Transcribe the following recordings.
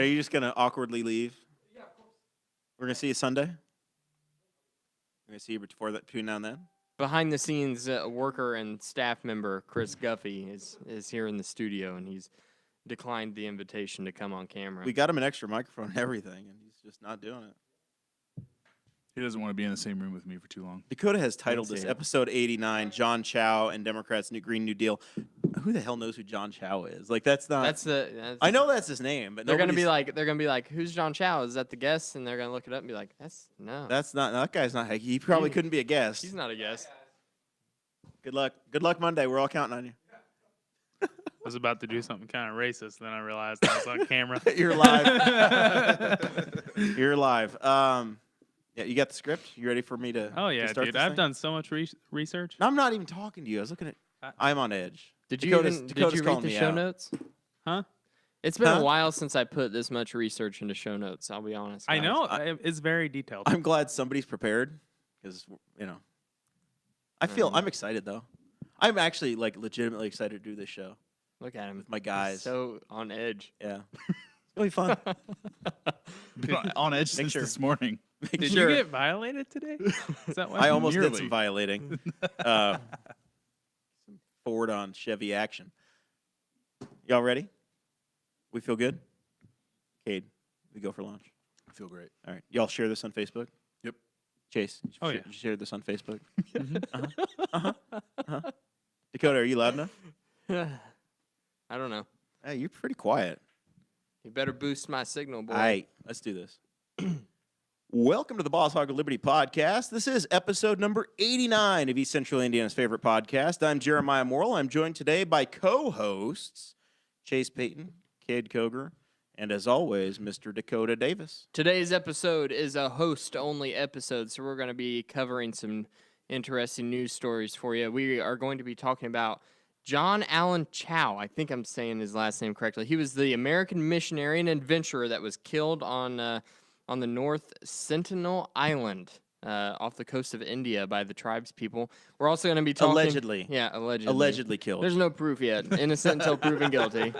Are you just going to awkwardly leave? Yeah, of course. We're going to see you Sunday? We're going to see you between now and then? Behind the scenes, worker and staff member Chris Guffey is here in the studio, and he's declined the invitation to come on camera. We got him an extra microphone and everything, and he's just not doing it. He doesn't want to be in the same room with me for too long. Dakota has titled this episode 89, John Chow and Democrats' Green New Deal. Who the hell knows who John Chow is? Like, that's not. I know that's his name, but they're gonna be like, who's John Chow? Is that the guest? And they're gonna look it up and be like, that's not. That guy's not. He probably couldn't be a guest. He's not a guest. Good luck. Good luck Monday. We're all counting on you. I was about to do something kind of racist, then I realized I was on camera. You're live. You're live. Yeah, you got the script? You ready for me to? Oh yeah, start dude. this I've thing? done so much research. No, I'm not even talking to you. I was looking at. I'm on edge. Did you Dakota's read calling the me show out. notes? Huh? It's been a while since I put this much research into show notes. I'll be honest. I guys. know it's very detailed. I'm glad somebody's prepared because I'm excited though. I'm actually legitimately excited to do this show. Look at him with my guys. He's so on edge. Yeah, it's gonna be fun. On edge since this morning. Did you get violated today? Is that why? I almost did some violating. Some Ford on Chevy action. Y'all ready? We feel good? Kade, we go for lunch. I feel great. All right. Y'all share this on Facebook? Yep. Chase, you share this on Facebook? Dakota, are you loud enough? I don't know. Hey, you're pretty quiet. You better boost my signal, boy. All right, let's do this. Welcome to the Boss Hog of Liberty podcast. This is episode number 89 of East Central Indiana's favorite podcast. I'm Jeremiah Morrell. I'm joined today by co-hosts Chase Peyton, Kade Koger, and as always, Mr. Dakota Davis. Today's episode is a host-only episode, so we're going to be covering some interesting news stories for you. We are going to be talking about John Allen Chow. I think I'm saying his last name correctly. He was the American missionary and adventurer that was killed on the North Sentinel Island off the coast of India by the tribes people. We're also going to be talking... Allegedly. Yeah, allegedly. Allegedly killed. There's no proof yet. Innocent until proven guilty.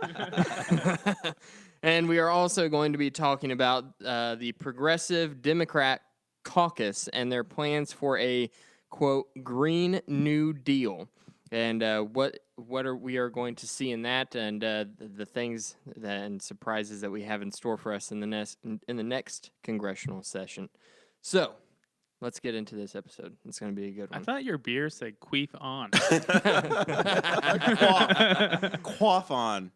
And we are also going to be talking about the Progressive Democrat Caucus and their plans for a, quote, Green New Deal. And what we are going to see in that, and the things and surprises that we have in store for us in the next congressional session. So, let's get into this episode. It's going to be a good one. I thought your beer said queef on. Quaff on.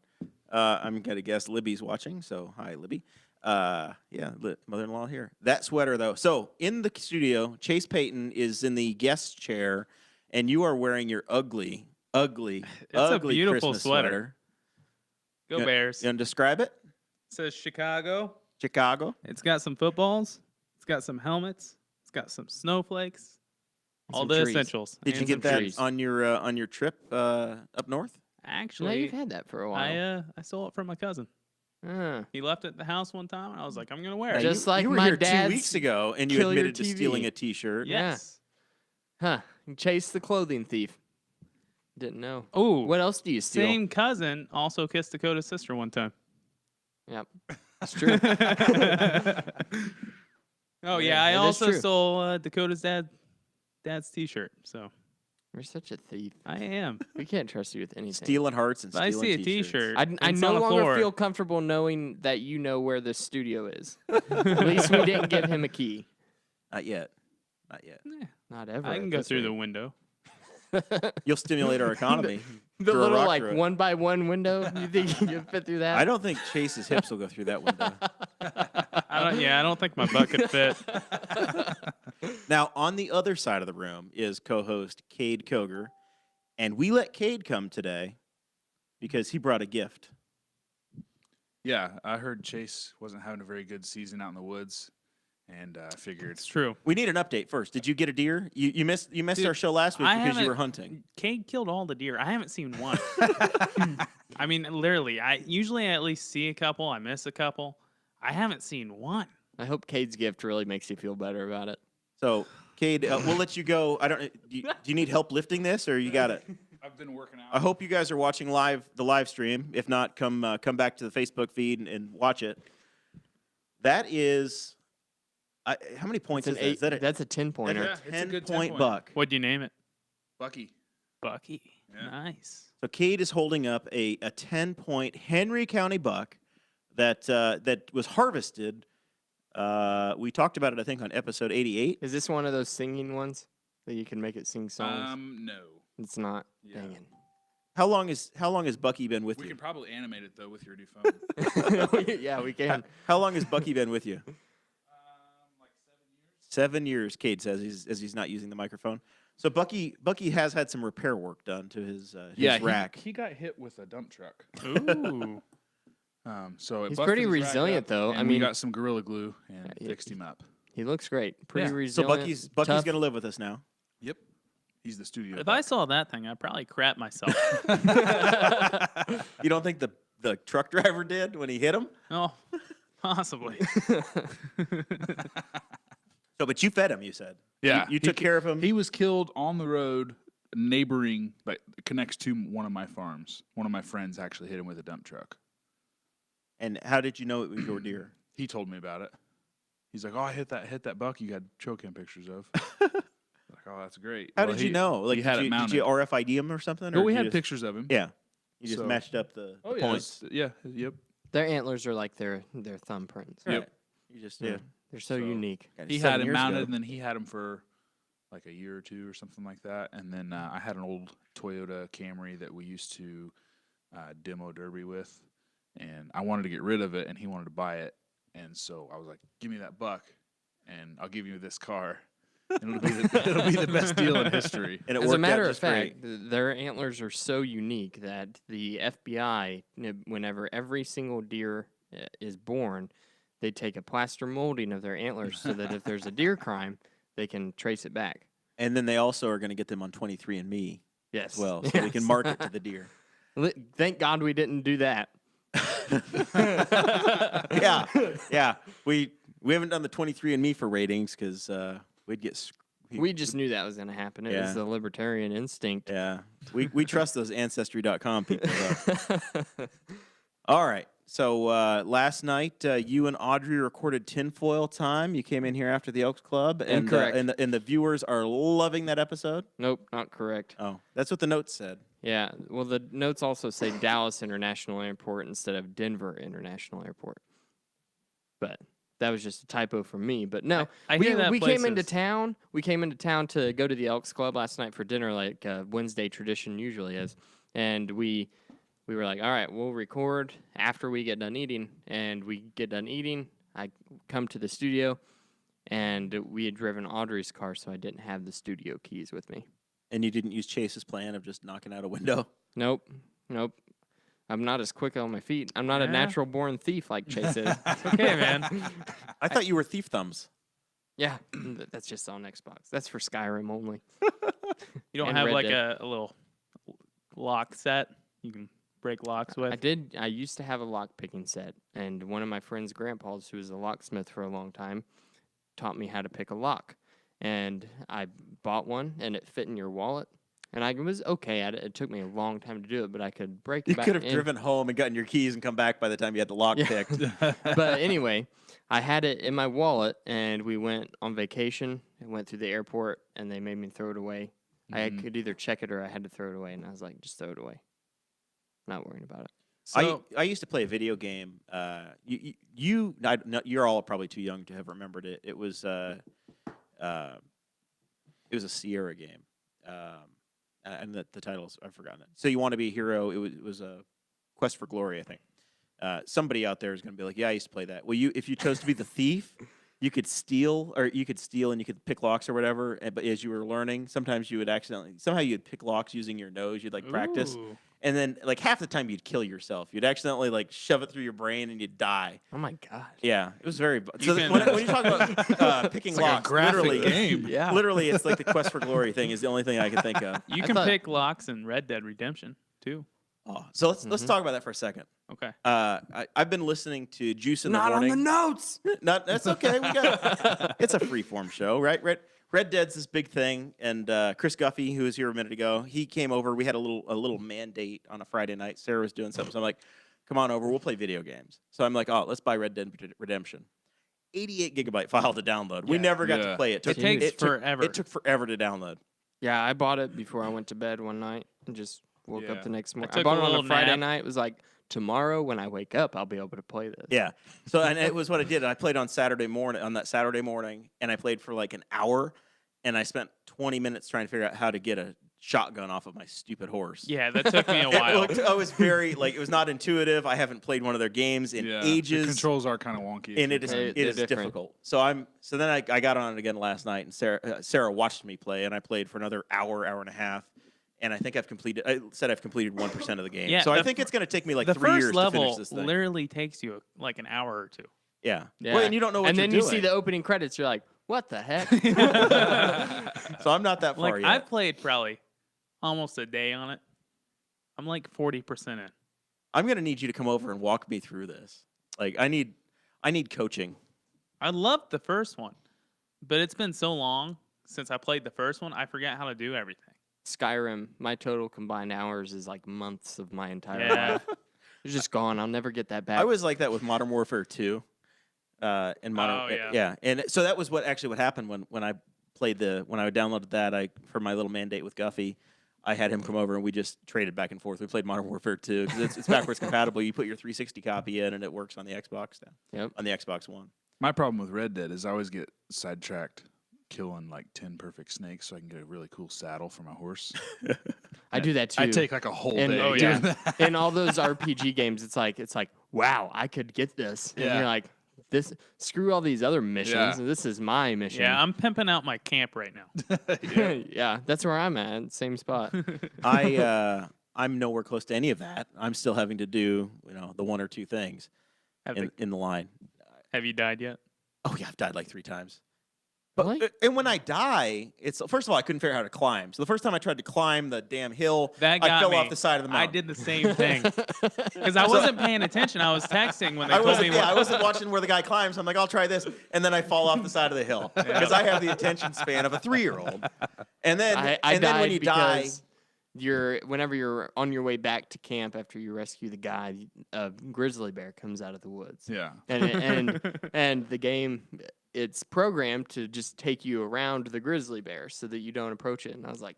I'm going to guess Libby's watching, so hi, Libby. Mother-in-law here. That sweater, though. So, in the studio, Chase Peyton is in the guest chair, and you are wearing your ugly a beautiful Christmas sweater. Go Bears. You want to describe it? It says Chicago. Chicago. It's got some footballs. It's got some helmets. It's got some snowflakes. All the trees. essentials. Did you get that on your trip up north? Actually, No, you've had that for a while. I stole it from my cousin. Ah. He left it at the house one time, and I was like, I'm going to wear it. Just you, like you were my here 2 dad's weeks ago, and you Kill Your admitted to TV. stealing a T-shirt. Yes. Huh. Chase the clothing thief. Didn't know. Oh, What else do you steal? same cousin also kissed Dakota's sister one time. Yep. It's true. Oh, Yeah, I it is also true. stole Dakota's dad's T-shirt. So You're such a thief. I am. We can't trust you with anything. Stealing hearts and If I stealing see a T-shirts. T-shirt, I it's no on the longer floor. feel comfortable knowing that you know where this studio is. At least we didn't give him a key. Not yet. Not yet. Not ever. I can at go this through the rate. window. You'll stimulate our economy. The through a little rock through it. 1x1 window. You think you can fit through that? I don't think Chase's hips will go through that window. I don't think my butt could fit. Now, on the other side of the room is co-host Kade Koger, and we let Kade come today because he brought a gift. Yeah, I heard Chase wasn't having a very good season out in the woods, and I figured It's true. We need an update first. Did you get a deer? You missed Dude, our show last week I because you haven't- were hunting. Cade killed all the deer. I haven't seen one. I mean, literally, I at least see a couple. I miss a couple. I haven't seen one. I hope Cade's gift really makes you feel better about it. So, Kade, we'll let you go. Do you need help lifting this, or you got it? I've been working out. I hope you guys are watching the live stream. If not, come back to the Facebook feed and watch it. That is, how many points It's is an that? Is that a, that's a 10-pointer. Yeah, it's a good 10-point 10-point. buck? What'd you name it? Bucky. Bucky. Yeah. Nice. So Kade is holding up a 10-point Henry County buck that was harvested. We talked about it, I think, on episode 88. Is this one of those singing ones that you can make it sing songs? No. It's not. Yeah. Dang it. How long has Bucky been with We you? can probably animate it though with your new phone. Yeah, we can. How long has Bucky been with you? Like 7 years. 7 years, Kade says, as he's not using the microphone. So Bucky has had some repair work done to his rack. He got hit with a dump truck. Ooh. So it He's busted pretty his rack resilient, up, though. and I we mean- got some Gorilla Glue and Yeah, fixed him up. He looks great. Pretty Yeah. So So resilient. Bucky's tough. gonna live with us now. Yep. He's the studio. If I saw that thing, I'd probably crap myself. You don't think the truck driver did when he hit him? Oh, possibly. So, but you fed him. You said. Yeah, You took care of him. He was killed on the road, neighboring, like connects to one of my farms. One of my friends actually hit him with a dump truck. And how did you know it was your deer? He told me about it. He's like, "Oh, I hit that buck you got trail cam pictures of." Like, "Oh, that's great." How Well, did you know? Like, he had did it mounted. you RFID him or something? No, or we did you had just- pictures of him. Yeah, you just So- matched up the Oh, yeah, points. Yeah. Yep. Their antlers are like their thumbprints. Yep. Right. You just yeah. They're so So- unique. Got it He 7 had him years mounted, ago. and then he had him for like a year or two or something like that. And then I had an old Toyota Camry that we used to demo derby with, and I wanted to get rid of it, and he wanted to buy it, and so I was like, "Give me that buck, and I'll give you this car. And it'll be the best deal in history." And it As worked a matter out of just great. fact, their antlers are so unique that the FBI, whenever every single deer is born, they take a plaster molding of their antlers so that if there's a deer crime, they can trace it back. And then they also are going to get them on 23andMe Yes. as well, so they can mark it to the deer. Thank God we didn't do that. Yeah. We haven't done the 23andMe for ratings because we'd get. We just knew that was going to happen. It Yeah. was the libertarian instinct. Yeah, we trust those Ancestry.com people. Though. All right. So last night, you and Audrey recorded Tinfoil Time. You came in here after the Elks Club, and Incorrect. And the viewers are loving that episode. Nope, not correct. Oh, that's what the notes said. Yeah, well, the notes also say Dallas International Airport instead of Denver International Airport. But that was just a typo from me. But no, I hear that we came into places- town. We came into town to go to the Elks Club last night for dinner, like Wednesday tradition usually is. And we were like, all right, we'll record after we get done eating. And we get done eating. I come to the studio, and we had driven Audrey's car, so I didn't have the studio keys with me. And you didn't use Chase's plan of just knocking out a window. Nope. I'm not as quick on my feet. I'm not a Yeah. natural-born thief like Chase is. Okay, man. I thought you were Thief Thumbs. Yeah, that's just on Xbox. That's for Skyrim only. You don't And have Red like Dead. a little lock set you can break locks with? I used to have a lock-picking set, and one of my friend's grandpas, who was a locksmith for a long time, taught me how to pick a lock. And I bought one, and it fit in your wallet. And I was okay at it. It took me a long time to do it, but I could break it You back could have in. driven home and gotten your keys and come back by the time you had the lock Yeah. picked. But anyway, I had it in my wallet, and we went on vacation and went through the airport, and they made me throw it away. I could either check it or I had to throw it away, and I was like, just throw it away. Not worrying about it. So, I used to play a video game. You're all probably too young to have remembered it. It was a Sierra game, and the titles I've forgotten it. So you want to be a hero? It was a Quest for Glory, I think. Somebody out there is going to be like, yeah, I used to play that. Well, if you chose to be the thief, you could steal, and you could pick locks or whatever. But as you were learning, sometimes you would somehow you'd pick locks using your nose. You'd like practice. ooh. And then, like, half the time you'd kill yourself. You'd accidentally, like, shove it through your brain and you'd die. Oh, my God. Yeah, it was very... You So can- when you talk about picking It's like a locks, graphic literally, game. Yeah. literally, it's like the Quest for Glory thing is the only thing I can think of. You I can thought- pick locks in Red Dead Redemption, too. Oh, so let's talk about that for a second. Okay. I've been listening to Juice in the Not on Morning. the notes. That's okay. We got it's a freeform show, right? Red Dead's this big thing, and Chris Guffey, who was here a minute ago, he came over. We had a little mandate on a Friday night. Sarah was doing something, so I'm like, "Come on over. We'll play video games." So I'm like, "Oh, let's buy Red Dead Redemption." 88 gigabyte file to download. We Yeah. never got to Yeah. play it. It takes forever. It took forever to download. Yeah, I bought it before I went to bed one night and just woke Yeah. up the next morning. I took bought a it on a little Friday nap. night. It was like, tomorrow when I wake up, I'll be able to play this. Yeah. So and it was what I did. I played on Saturday morning, and I played for like an hour, and I spent 20 minutes trying to figure out how to get a shotgun off of my stupid horse. Yeah, that took me a It while. looked, I was very it was not intuitive. I haven't played one of their games in The ages. controls are kind of wonky. And it is They're different. difficult. So then I got on it again last night, and Sarah watched me play, and I played for another hour and a half, and I think I've completed 1% of the game. Yeah, so I the- think it's going to take me like The 3 years first to finish level this thing. literally takes you like an hour or two. Yeah. Yeah. Well, and you don't know what and you're then doing. you see the opening credits, you're like, what the heck? So I'm not that far Like yet. I've played probably almost a day on it. I'm like 40% in. I'm going to need you to come over and walk me through this. Like I need coaching. I loved the first one, but it's been so long since I played the first one, I forgot how to do everything. Skyrim, my total combined hours is like months of my entire Yeah. life. It's just gone. I'll never get that back. I was like that with Modern Warfare 2. And Modern, Oh, yeah. And so that was what happened when I played when I downloaded that for my little mandate with Guffey. I had him come over and we just traded back and forth. We played Modern Warfare 2 because it's backwards compatible. You put your 360 copy in and it works on the Xbox now. Yep. On the Xbox One. My problem with Red Dead is I always get sidetracked killing like 10 perfect snakes so I can get a really cool saddle for my horse. I do that too. I take like a whole And- day oh, doing yeah. that. In all those RPG games, it's like, wow, I could get this. And Yeah. you're like, screw all these other missions. Yeah. This is my mission. Yeah, I'm pimping out my camp right now. Yeah, that's where I'm at. Same spot. I'm nowhere close to any of that. I'm still having to do the one or two things Have, in the line. have you died yet? Oh yeah, I've died like 3 times. Really? And when I die, it's first of all I couldn't figure out how to climb. So the first time I tried to climb the damn hill, That I got fell me. off the side of the mountain. I did the same thing because I wasn't paying attention. I was texting when they told me. I wasn't watching where the guy climbs. I'm like, I'll try this, and then I fall off the side of the hill because I have the attention span of a 3-year-old. And then, I and then when died you die, because whenever you're on your way back to camp after you rescue the guy, a grizzly bear comes out of the woods. Yeah. And the game, it's programmed to just take you around the grizzly bear so that you don't approach it. And I was like,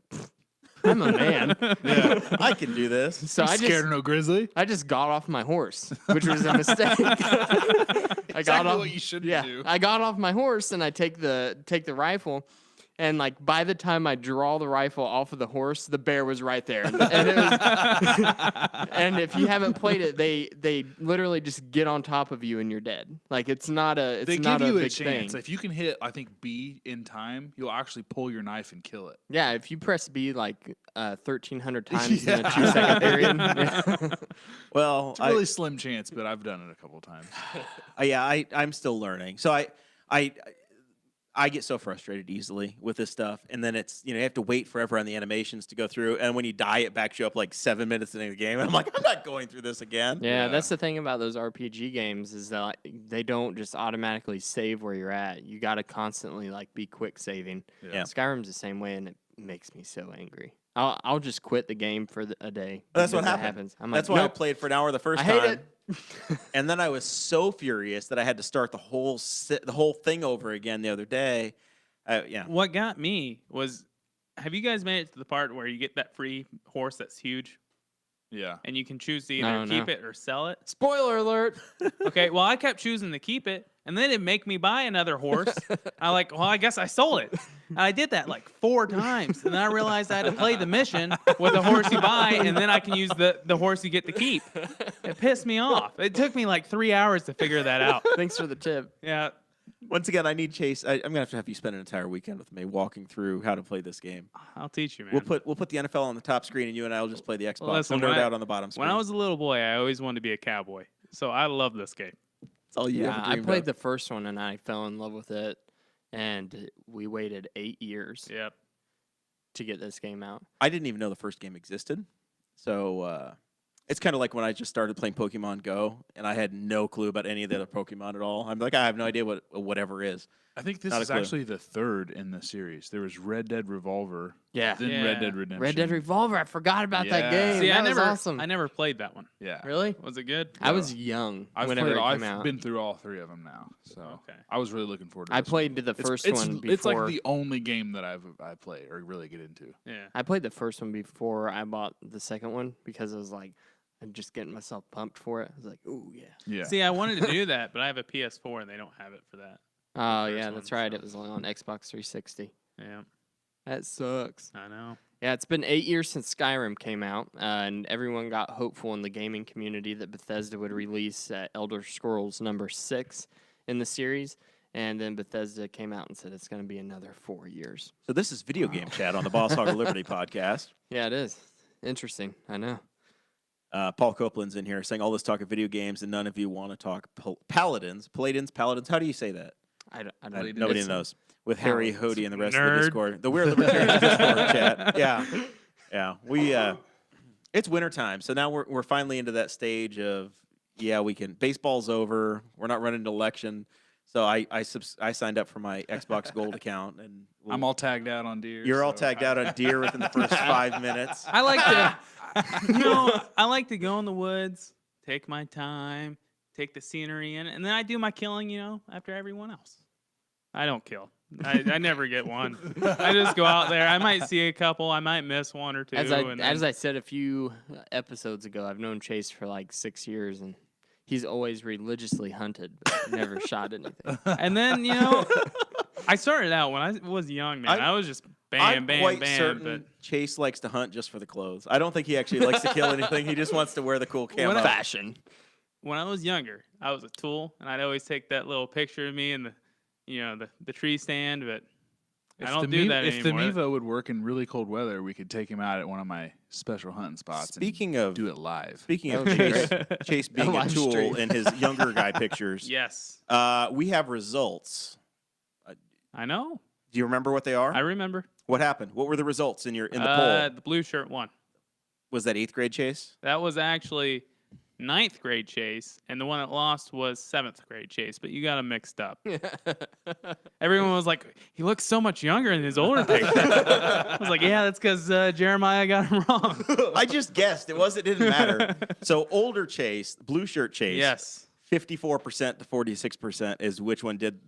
I'm a man. Yeah. I can do this. So You scared of no grizzly? I just got off my horse, which was a mistake. I got Exactly off, what you shouldn't yeah, do. I got off my horse and I take the rifle. And like by the time I draw the rifle off of the horse, the bear was right there. And it was, and if you haven't played it, they literally just get on top of you and you're dead. Like it's not a They not give you a a big chance. thing. If you can hit, I think, B in time, you'll actually pull your knife and kill it. Yeah, if you press B like 1,300 times in a 2-second period. Yeah. Well, It's a really slim chance, but I've done it a couple times. I'm still learning. So I get so frustrated easily with this stuff, and then it's you have to wait forever on the animations to go through, and when you die, it backs you up like 7 minutes into the game. And I'm like, I'm not going through this again. Yeah, Yeah. that's the thing about those RPG games is that like, they don't just automatically save where you're at. You got to constantly like be quick saving. Yeah. Skyrim's the same way, and it makes me so angry. I'll just quit the game for a day. That's what because that happened. happens. I'm That's like, why I nope, played for an hour the first I time. hate it. And then I was so furious that I had to start the whole thing over again the other day. Yeah. What got me was, have you guys made it to the part where you get that free horse that's huge Yeah. and you can choose to No, either keep no. it or sell it? Spoiler alert. Okay, well, I kept choosing to keep it, and then it'd make me buy another horse. I guess I sold it. And I did that like 4 times, and then I realized I had to play the mission with the horse you buy, and then I can use the horse you get to keep. It pissed me off. It took me like 3 hours to figure that out. Thanks for the tip. Yeah, Once again, I need Chase. I'm gonna have you spend an entire weekend with me walking through how to play this game. I'll teach you, man. We'll put the NFL on the top screen, and you and I will just play the Xbox. listen, we'll nerd when I- out on the bottom screen. When I was a little boy, I always wanted to be a cowboy, so I love this game. That's all you Yeah, ever I dreamed played of. the first one and I fell in love with it. And we waited 8 years Yep. to get this game out. I didn't even know the first game existed. So it's kind of like when I just started playing Pokemon Go, and I had no clue about any of the other Pokemon at all. I'm like, I have no idea what whatever is. I think this Not a is clue. actually the third in the series. There was Red Dead Revolver, Yeah. Then Yeah. Red Dead Redemption. Red Dead Revolver. I forgot about that Yeah. game. See, that I was never, awesome. I never played that one. Yeah. Really? Was it good? I was young whenever it came I've out. been through all 3 of them now, so Okay. I was really looking forward to I this one. played the first it's, one before. It's like the only game that I play or really get into. Yeah. I played the first one before I bought the second one because I was like, I'm just getting myself pumped for it. I was like, ooh, yeah. Yeah. See, I wanted to do that, but I have a PS4 and they don't have it for that. Oh, first yeah, one, that's right. so- It was on Xbox 360. Yeah. That sucks. I know. Yeah, it's been 8 years since Skyrim came out, and everyone got hopeful in the gaming community that Bethesda would release Elder Scrolls number 6 in the series. And then Bethesda came out and said it's going to be another 4 years. So this is Video Game Chat on the Boss Hog of Liberty podcast. Yeah, it is. Interesting. I know. Paul Copeland's in here saying all this talk of video games and none of you want to talk paladins. How do you say that? I don't Nobody it's- knows. With Harry Paladins. Hody and the rest of the Nerd. Discord. The Weird Libertarian Discord chat. Yeah. Yeah. It's wintertime, so now we're finally into that stage of, we can. Baseball's over. We're not running an election. So I signed up for my Xbox Gold account. And I'm all tagged out on deer. You're all so tagged out on deer within the first 5 minutes. I like to, I like to go in the woods, take my time, take the scenery in, and then I do my killing, after everyone else. I don't kill. I never get one. I just go out there. I might see a couple. I might miss one or two. As and then- I said a few episodes ago, I've known Chase for like 6 years, and he's always religiously hunted, but never shot anything. And then, I started out when I was young, man. I was just I'm bam, quite bam, certain but Chase likes to hunt just for the clothes. I don't think he actually likes to kill anything. He just wants to wear the cool camo. Fashion. when I was younger, I was a tool, and I'd always take that little picture of me in the tree stand, but I don't do that If the anymore. Mevo would work in really cold weather, we could take him out at one of my special hunting spots Speaking and of do it live. Speaking of That would be Chase, great. Chase being a live tool stream. in his younger guy pictures, Yes, we have results. I know. Do you remember what they are? I remember. What happened? What were the results in the poll? The blue shirt won. Was that 8th grade Chase? That was actually 9th grade Chase, and the one that lost was 7th grade Chase, but you got them mixed up. Everyone was like, he looks so much younger in his older picture. I was like, yeah, that's because Jeremiah got him wrong. I just guessed. It didn't matter. So older Chase, blue shirt Chase. Yes. 54% to 46% is which one did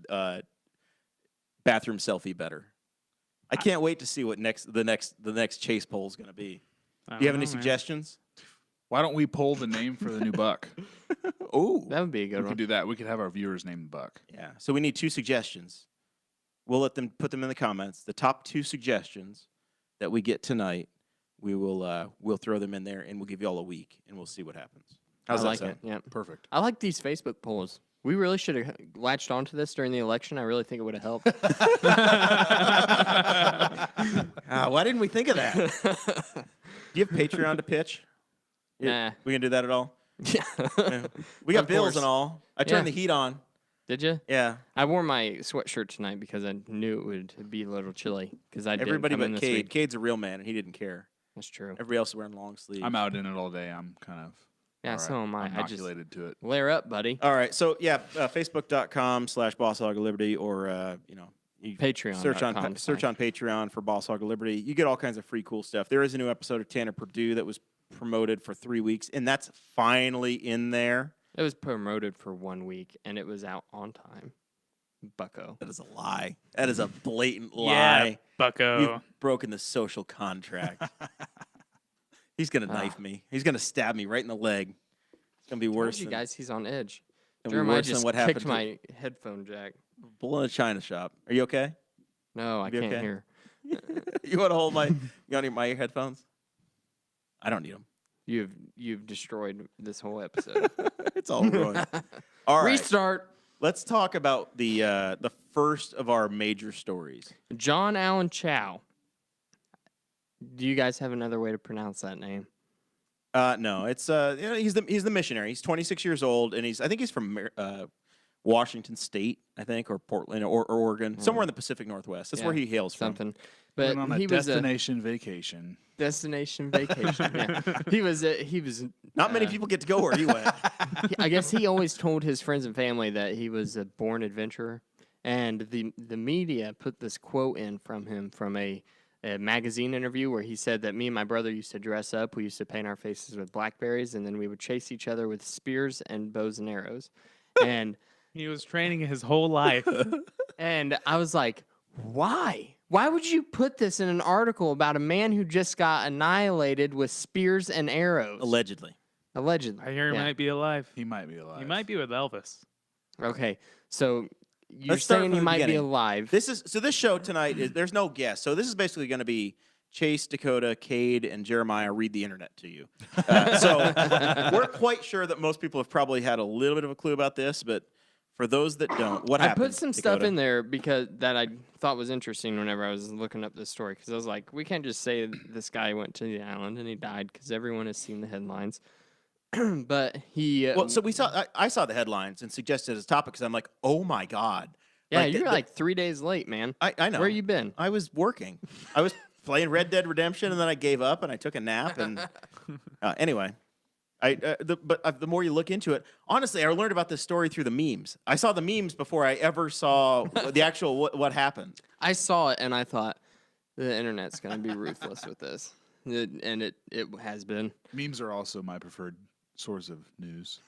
bathroom selfie better. I can't wait to see what the next Chase poll is going to be. Do you have any suggestions? Why don't we poll the name for the new buck? Oh, That would be a We good could one. do that. We could have our viewers name the buck. yeah. So we need 2 suggestions. We'll let them put them in the comments. The top 2 suggestions that we get tonight, we'll throw them in there, and we'll give you all a week, and we'll see what happens. How's I that like sound? it. Yeah. Perfect. I like these Facebook polls. We really should have latched onto this during the election. I really think it would have helped. Why didn't we think of that? Do you have Patreon to pitch? Nah. We can do that at all? Yeah. Yeah. We got Of bills course. and all. I turned Yeah. the heat on. Did you? Yeah. I wore my sweatshirt tonight because I knew it would be a little chilly. Because I Everybody didn't but come in this Kade. week. Cade's a real man, and he didn't care. That's true. Everybody else is wearing long sleeves. I'm out in it all day. I'm kind of Yeah, all so am I. I'm I just inoculated to it. layer up, buddy. All right. So, yeah, Facebook.com/Boss Hog of Liberty, or, you Patreon. search on Patreon for Boss Hog of Liberty. You get all kinds of free cool stuff. There is a new episode of Tanner Purdue that was promoted for 3 weeks, and that's finally in there. It was promoted for 1 week, and it was out on time. Bucko. That is a lie. That is a blatant Yeah, lie. bucko. You've broken the social contract. He's going to knife me. He's going to stab me right in the leg. It's going to be worse Told you than, gu's he's on edge. gonna be Jeremiah worse than just what happened kicked to my headphone jack. bull in a china shop. Are you okay? No, I You can't okay? hear. You want to hold my my headphones? I don't need them. You've destroyed this whole episode. It's all ruined. All right. Restart. Let's talk about the first of our major stories. John Allen Chow. Do you guys have another way to pronounce that name? No, it's he's the missionary. He's 26 years old, and I think he's from Washington State, I think, or Portland, or Oregon, somewhere in the Pacific Northwest. That's where Yeah, he hails from. Something. But Went on he a was a destination vacation. destination vacation. Yeah. He was Not many people get to go where he went. I guess he always told his friends and family that he was a born adventurer, and the media put this quote in from him from a a magazine interview where he said that me and my brother used to dress up. We used to paint our faces with blackberries, and then we would chase each other with spears and bows and arrows. And He was training his whole life. and I was like, why? Why would you put this in an article about a man who just got annihilated with spears and arrows? Allegedly. Allegedly. I hear he Yeah. might be alive. He might be alive. He might be with Elvis. Okay, so you're Let's start saying from he the might be beginning. alive. This show tonight is there's no guest. So this is basically going to be Chase, Dakota, Kade, and Jeremiah read the internet to you. So we're quite sure that most people have probably had a little bit of a clue about this, but for those that don't, what I happened? put some stuff Dakota? in there because that I thought was interesting whenever I was looking up this story, because I was like, we can't just say this guy went to the island and he died, because everyone has seen the headlines. But he Well, so I saw the headlines and suggested as a topic because I'm like, oh my god. yeah, like, you're like 3 days late, man. I know. Where you been? I was working. I was playing Red Dead Redemption, and then I gave up and I took a nap. And anyway, the more you look into it, honestly, I learned about this story through the memes. I saw the memes before I ever saw the actual what happened. I saw it and I thought the internet's gonna be ruthless with this, and it has been. Memes are also my preferred source of news.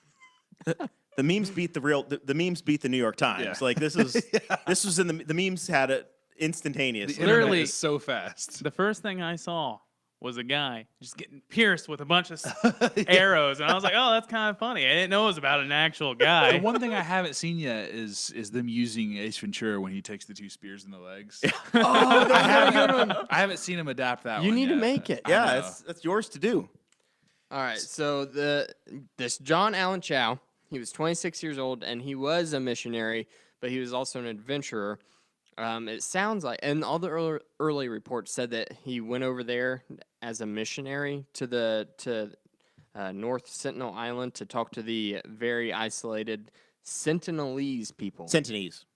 The memes beat the memes beat the New York Times. Yeah. Like this was this was in the memes had it instantaneous. The internet Literally- is so fast. The first thing I saw was a guy just getting pierced with a bunch of arrows, and I was like, "Oh, that's kind of funny." I didn't know it was about an actual The guy. one thing I haven't seen yet is them using Ace Ventura when he takes the 2 spears in the legs. Oh, I haven't seen him adapt that you one need to yet. make it. I Yeah, know. that's yours to do. All right, so this John Allen Chow, he was 26 years old, and he was a missionary, but he was also an adventurer. It sounds like, and all the early reports said that he went over there as a missionary to North Sentinel Island to talk to the very isolated Sentinelese people. Sentinese.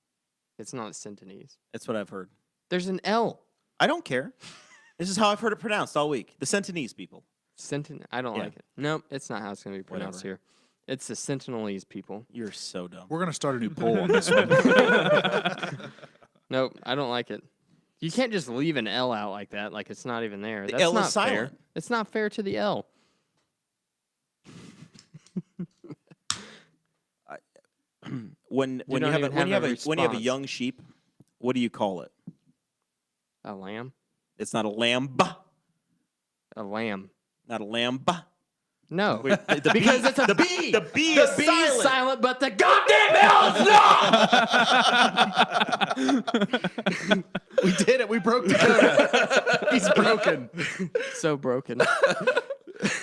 It's not Sentinelese. That's what I've heard. There's an L. I don't care. This is how I've heard it pronounced all week. The Sentinese people. I don't Yeah. like it. Nope, it's not how it's going to be pronounced Whatever. here. It's the Sentinelese people. You're so dumb. We're gonna start a new poll on this one. Nope, I don't like it. You can't just leave an L out like that, like it's not even there. The That's L is not fair. silent. It's not fair to the L. When don't you have even have a when you have a response. young sheep, what do you call it? A lamb? It's not a lamb, A lamb. not a lamb. No, Wait, the because bee- it's a bee. The bee The is bee silent. is silent, but the goddamn L is not. We did it. We broke Dakota. He's broken. So broken.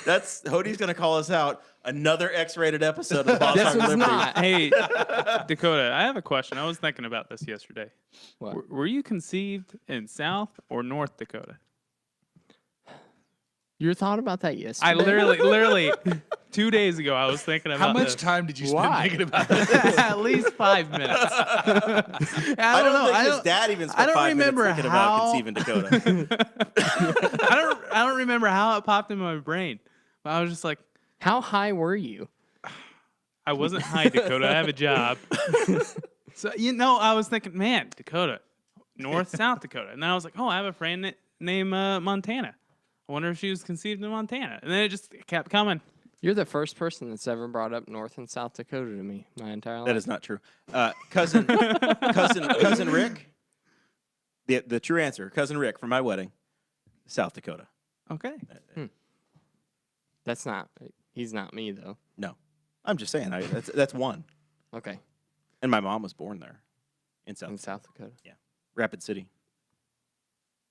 That's Hodie's gonna call us out. Another X-rated episode of the Boss This Hog was Liberty. not. Hey, Dakota, I have a question. I was thinking about this yesterday. What? Were you conceived in South or North Dakota? You thought about that yesterday? I literally 2 days ago, I was thinking about How much this. time did you spend Why? thinking about it? At least 5 minutes. I don't think his dad even spent don't 5 minutes remember thinking how- about conceiving Dakota. I don't remember how it popped in my brain. But I was just like, How high were you? I wasn't high, Dakota. I have a job. So, I was thinking, man, Dakota, North, South Dakota. And then I was like, oh, I have a friend named Montana. I wonder if she was conceived in Montana. And then it just kept coming. You're the first person that's ever brought up North and South Dakota to me my entire life. That is not true. Cousin Rick. The true answer, cousin Rick from my wedding, South Dakota. Okay. That's not. He's not me though. No, I'm just saying. That's one. Okay. And my mom was born there, in In South Dakota. Rapid City.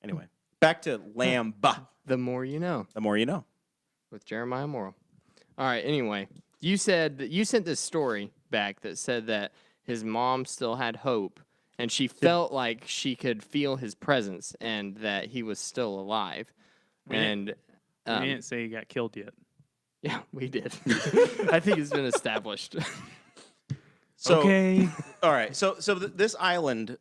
Anyway, back to Lamba. The more you know The more you know. with Jeremiah Morrell. All right. Anyway, you said that you sent this story back that said that his mom still had hope, and she felt like she could feel his presence and that he was still alive. We And We didn't say he got killed yet. yeah, we did. I think it's been established. So, Okay. all right. So this island,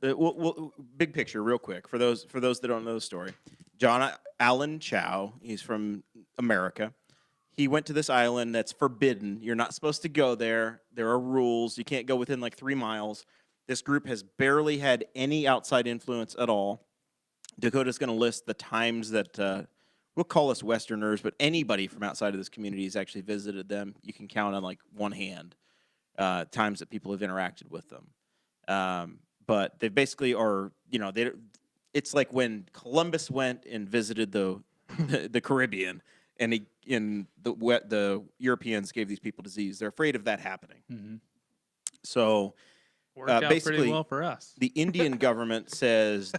big picture, real quick, for those that don't know the story. John Allen Chow, he's from America. He went to this island that's forbidden. You're not supposed to go there. There are rules. You can't go within like 3 miles. This group has barely had any outside influence at all. Dakota's going to list the times that we'll call us Westerners, but anybody from outside of this community has actually visited them. You can count on like one hand times that people have interacted with them. But they basically are, it's like when Columbus went and visited the Caribbean, and the Europeans gave these people disease. They're afraid of that happening. Mm-hmm. So Worked out basically, pretty well for us. the Indian government says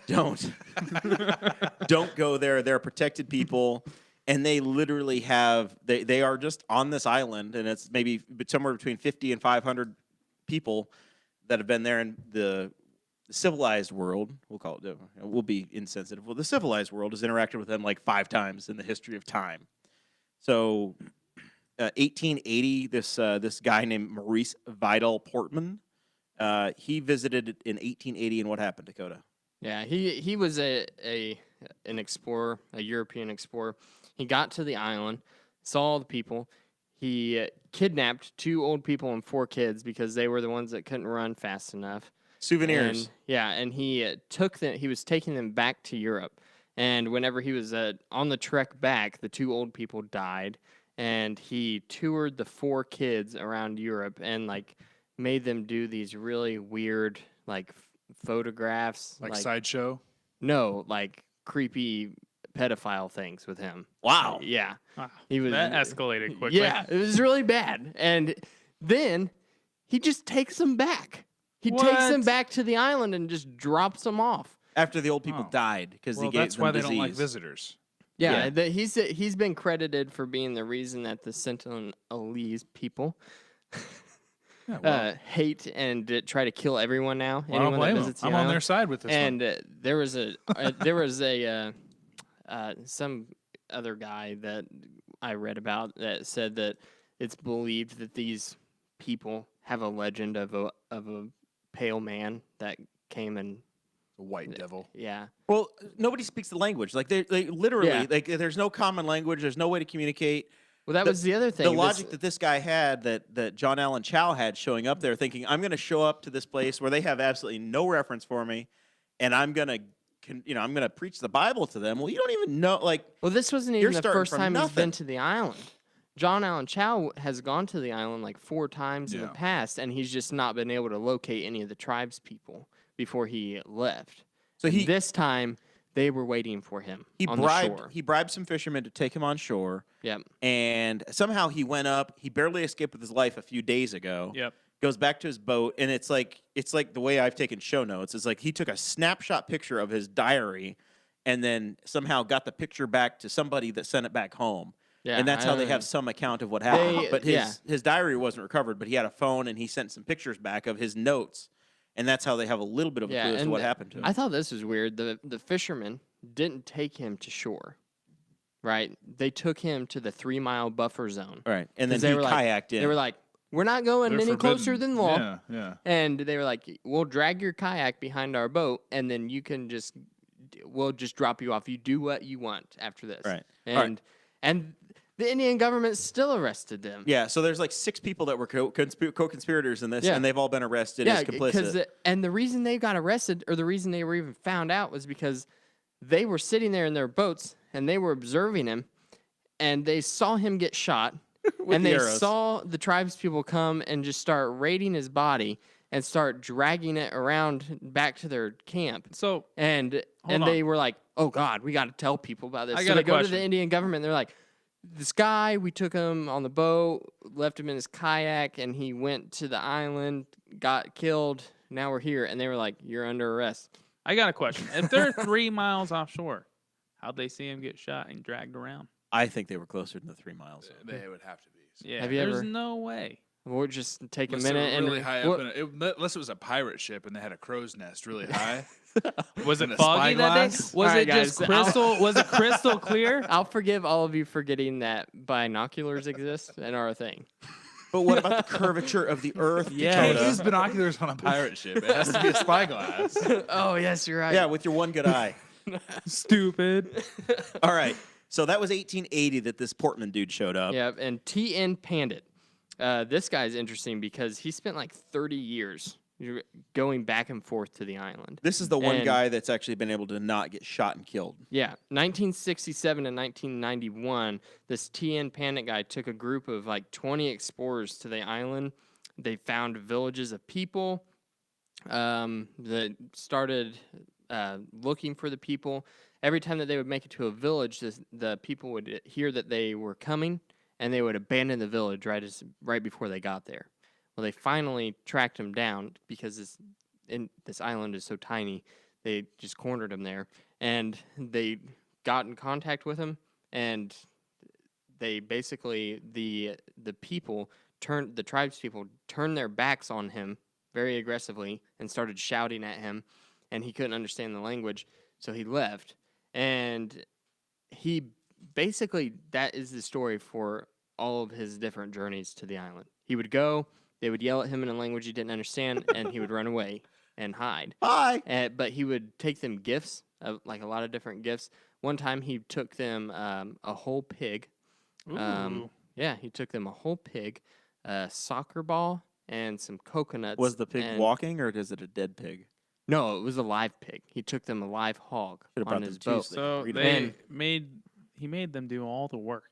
don't go there. They're protected people, and they literally have they are just on this island, and it's maybe somewhere between 50 and 500 people that have been there in the civilized world. We'll call it. We'll be insensitive. Well, the civilized world has interacted with them like 5 times in the history of time. So, 1880, this guy named Maurice Vidal Portman, he visited in 1880, and what happened, Dakota? Yeah, he was an explorer, a European explorer. He got to the island, saw all the people. He kidnapped 2 old people and 4 kids because they were the ones that couldn't run fast enough. Souvenirs. And he took them. He was taking them back to Europe. And whenever he was on the trek back, the 2 old people died, and he toured the 4 kids around Europe and like made them do these really weird like photographs, Like sideshow. no, like creepy pedophile things with him. Wow. Yeah, Wow. he was That escalated quickly. Yeah, it was really bad. And then he just takes them back. He takes them What? back to the island and just drops them off. After the old people Oh. died because Well, he gave that's them why disease. they don't like visitors. Yeah, Yeah. He's been credited for being the reason that the Sentinelese people Yeah, well, hate and try to kill everyone now. I don't Anyone that blame them. visits the I'm on island. their side with this one. And there was some other guy that I read about that said that it's believed that these people have a legend of a pale man that came and The white devil. yeah. Well, nobody speaks the language. Like they literally, Yeah. like there's no common language. There's no way to communicate. Well, that was the other thing. The logic that this guy had, that John Allen Chow had, showing up there, thinking, I'm going to show up to this place where they have absolutely no reference for me, and I'm going to preach the Bible to them. Well, you don't even know, like, Well, this wasn't You're even the starting first from time he's nothing. been to the island. John Allen Chow has gone to the island like 4 times in the Yeah. past, and he's just not been able to locate any of the tribes people before he left. so he This time, they were waiting for him on the shore. he bribed some fishermen to take him on shore, Yep. and somehow he went up. He barely escaped with his life a few days ago. Yep. Goes back to his boat, and it's like the way I've taken show notes. It's like he took a snapshot picture of his diary, and then somehow got the picture back to somebody that sent it back home. Yeah, And that's how they I- have some account of what happened. But yeah. his diary wasn't recovered, but he had a phone, and he sent some pictures back of his notes, and that's how they have a little bit of a Yeah, clue as to and what happened to him. I thought this was weird. The fishermen didn't take him to shore, right? They took him to the 3-mile buffer zone. All right, and then 'Cause they he were like- kayaked in. They were like, "We're not going They're any closer forbidden. than law." Yeah, yeah. And they were like, "We'll drag your kayak behind our boat, and then we'll just drop you off. You do what you want after this." Right. All right. And the Indian government still arrested them. Yeah, so there's like 6 people that were co-conspirators in this, Yeah. and they've all been arrested Yeah, as complicit. and the reason they got arrested, or the reason they were even found out, was because they were sitting there in their boats and they were observing him, and they saw him get shot, and the they arrows. saw the tribes people come and just start raiding his body and start dragging it around back to their camp. So And Hold they on. were like, "Oh God, we got to tell people about this." I So got they a go to the question. Indian government. And they're like, "This guy, we took him on the boat, left him in his kayak, and he went to the island, got killed. Now we're here." And they were like, "You're under arrest." I got a question. If they're 3 miles offshore, how'd they see him get shot and dragged around? I think they were closer than the 3 miles. They would have to be. Yeah, Have you there's ever- no way. We'll just take a Unless they were minute really and high what- up unless it was a pirate ship and they had a crow's nest really high. Was And it a foggy that day? spyglass? Was Alright, it just guys, I'll- crystal? Was it crystal clear? I'll forgive all of you for getting that binoculars exist and are a thing. But what about the curvature of the Earth? Yeah. Can't Dakota? use binoculars on a pirate ship. It has to be a spyglass. Oh yes, you're right. Yeah, with your one good eye. Stupid. All right. So that was 1880 that this Portman dude showed up. Yep, and T.N. Pandit. This guy's interesting because he spent like 30 years going back and forth to the island. This is the one And- guy that's actually been able to not get shot and killed. Yeah, 1967 and 1991, this TN Panic guy took a group of like 20 explorers to the island. They found villages of people that started looking for the people. Every time that they would make it to a village, the people would hear that they were coming, and they would abandon the village right before they got there. Well, they finally tracked him down because this island is so tiny. They just cornered him there, and they got in contact with him, and they basically the tribespeople turned their backs on him very aggressively and started shouting at him, and he couldn't understand the language, so he left. And he basically, that is the story for all of his different journeys to the island. He would go, they would yell at him in a language he didn't understand, and he would run away and hide. Bye. But he would take them gifts, like a lot of different gifts. One time he took them a whole pig. Ooh. Yeah, he took them a whole pig, a soccer ball, and some coconuts. Was the pig and- walking, or is it a dead pig? No, it was a live pig. He took them a live hog Should've on brought his them too, boat. so So read they it. he made them do all the work.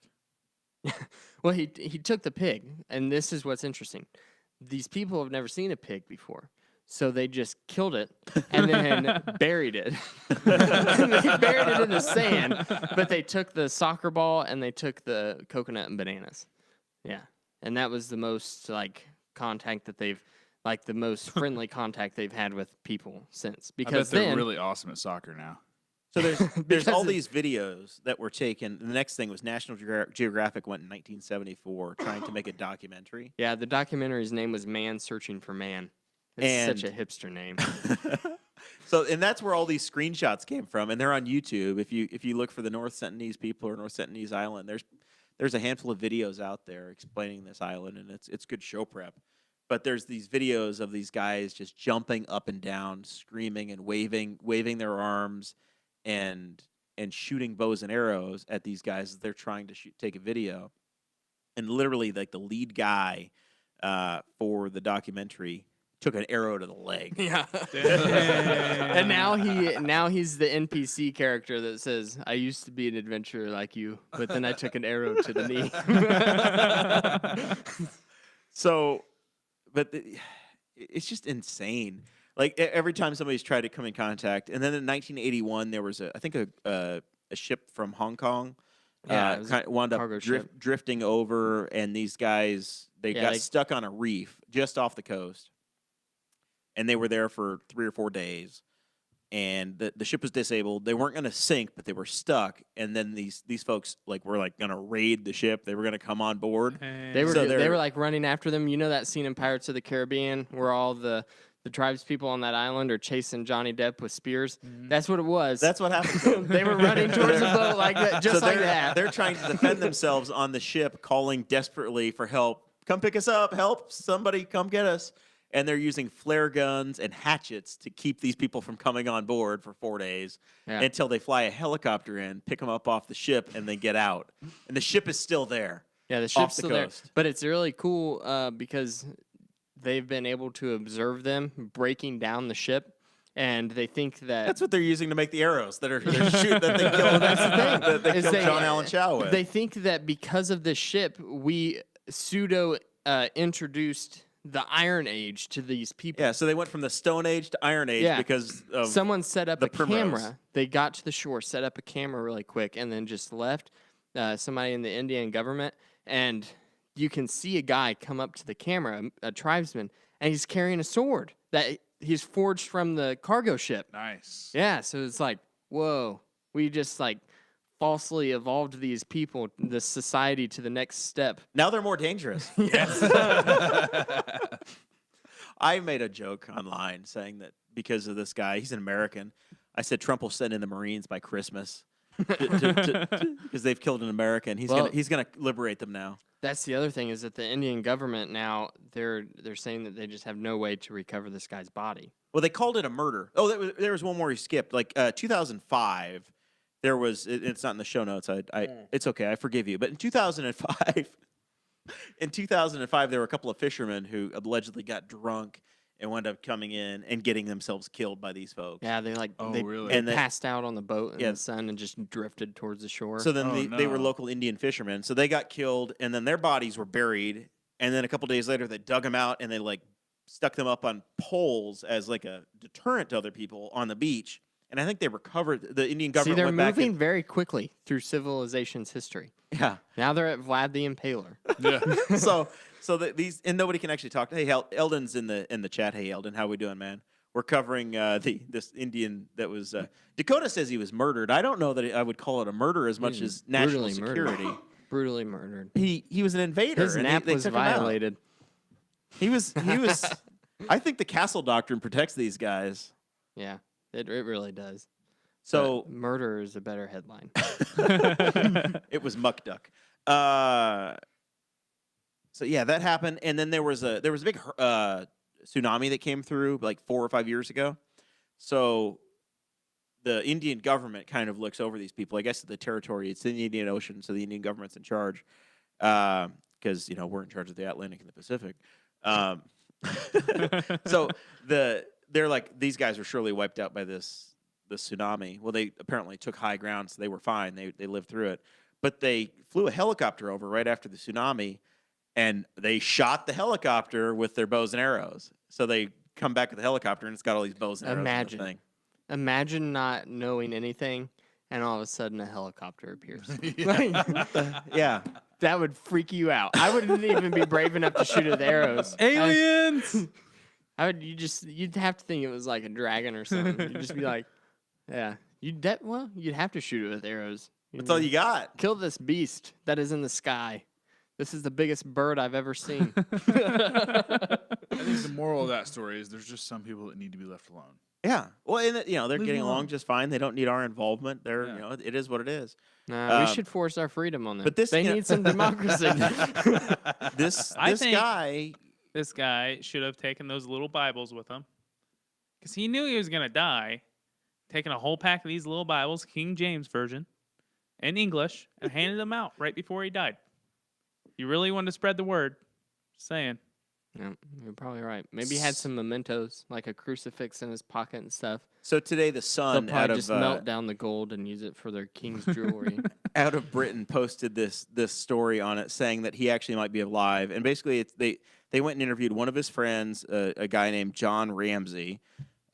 Well, he took the pig, and this is what's interesting. These people have never seen a pig before, so they just killed it and then buried it. They buried it in the sand, but they took the soccer ball and they took the coconut and bananas. Yeah, and that was the most contact that they've the most friendly contact they've had with people since. I bet Because they're then really awesome at soccer now. So there's Because all it- these videos that were taken. The next thing was National Geographic went in 1974 trying to make a documentary. yeah, the documentary's name was Man Searching for Man. It's such a And- hipster name. And that's where all these screenshots came from, and they're on YouTube. If you look for the North Sentinelese people or North Sentinelese Island, there's a handful of videos out there explaining this island, and it's good show prep. But there's these videos of these guys just jumping up and down, screaming and waving their arms, and shooting bows and arrows at these guys as they're trying to take a video. And literally, the lead guy for the documentary took an arrow to the leg. Yeah. Dang. And now he's the NPC character that says, "I used to be an adventurer like you, but then I took an arrow to the knee." So, but it's just insane. Every time somebody's tried to come in contact, and then in 1981 there was a ship from Hong Kong, Yeah, it was a wound cargo up ship. drifting over, and these guys got they- stuck on a reef just off the coast, and they were there for 3 or 4 days. And the ship was disabled. They weren't going to sink, but they were stuck. And then these folks were going to raid the ship. They were going to come on board. They were So they're- running after them. You know that scene in Pirates of the Caribbean where all the tribes people on that island are chasing Johnny Depp with spears? That's what it was. That's what happened. to them. They were running towards the boat like that, just So like that. They're trying to defend themselves on the ship, calling desperately for help. Come pick us up. Help. Somebody come get us. And they're using flare guns and hatchets to keep these people from coming on board for 4 days Yeah. until they fly a helicopter in, pick them up off the ship, and then get out. And the ship is still there. Yeah, the off ship's the still there. coast. But it's really cool because they've been able to observe them breaking down the ship, and they think that That's what they're using to make the arrows that they're shooting that they killed. Well, that's the thing, that they is killed they- John Allen Chow with. they think that because of this ship, we pseudo introduced the Iron Age to these people. Yeah, so they went from the Stone Age to Iron Age Yeah. because of Someone set up the a primrose. camera. They got to the shore, set up a camera really quick, and then just left. Somebody in the Indian government, and you can see a guy come up to the camera, a tribesman, and he's carrying a sword that he's forged from the cargo ship. Nice. Yeah, so it's like, whoa, we just falsely evolved these people, this society to the next step. Now they're more dangerous. Yes. I made a joke online saying that because of this guy, he's an American. I said Trump will send in the Marines by Christmas because they've killed an American. He's gonna liberate them now. That's the other thing is that the Indian government now they're saying that they just have no way to recover this guy's body. Well, they called it a murder. Oh, there was one more he skipped. 2005, there was. It's not in the show notes. It's okay. I forgive you. But in 2005, there were a couple of fishermen who allegedly got drunk and wound up coming in and getting themselves killed by these folks. Yeah, they Oh, they really? And they- passed out on the boat in Yeah. the sun and just drifted towards the shore. So then Oh, they were no. local Indian fishermen. So they got killed, and then their bodies were buried. And then a couple days later, they dug them out and they like stuck them up on poles as like a deterrent to other people on the beach. And I think they recovered. The Indian See, government they're went back. moving very quickly through civilization's history. Yeah. Now they're at Vlad the Impaler. Yeah. So these and nobody can actually talk. Hey, Eldon's in the chat. Hey, Eldon, how we doing, man? We're covering this Indian that was Dakota says he was murdered. I don't know that I would call it a murder as much He was as national brutally murdered. security. Brutally murdered. He was an invader. His and nap they was took him out. violated. He was. I think the Castle Doctrine protects these guys. Yeah, it really does. So But murder is a better headline. it was Muck Duck. So yeah, that happened, and then there was a big tsunami that came through like 4 or 5 years ago. So the Indian government kind of looks over these people. I guess the territory, it's in the Indian Ocean, so the Indian government's in charge because we're in charge of the Atlantic and the Pacific. So they're like, these guys were surely wiped out by this tsunami. Well, they apparently took high ground, so they were fine. They lived through it. But they flew a helicopter over right after the tsunami, and they shot the helicopter with their bows and arrows. So they come back with the helicopter, and it's got all these bows and arrows Imagine. in the thing. Imagine not knowing anything, and all of a sudden a helicopter appears. Yeah. That would freak you out. I wouldn't even be brave enough to shoot it with arrows. Aliens. You'd have to think it was like a dragon or something. You'd just be like, yeah. You'd have to shoot it with arrows. That's all you got. Kill this beast that is in the sky. This is the biggest bird I've ever seen. I think the moral of that story is there's just some people that need to be left alone. Yeah. Well, and they're Leave getting them along alone. just fine. They don't need our involvement. They're, Yeah. it is what it is. Nah, we should force our freedom on them. But this- they you know- need some democracy. This I think- guy, This guy should have taken those little Bibles with him because he knew he was going to die. Taking a whole pack of these little Bibles, King James Version, in English, and handed them out right before he died. You really wanted to spread the word. Just saying. Yeah, you're probably right. Maybe he had some mementos, like a crucifix in his pocket and stuff. so today the They'll Sun probably just melt down the gold and use it for their king's jewelry. out of Britain posted this story on it saying that he actually might be alive. And basically they went and interviewed one of his friends, a guy named John Ramsey,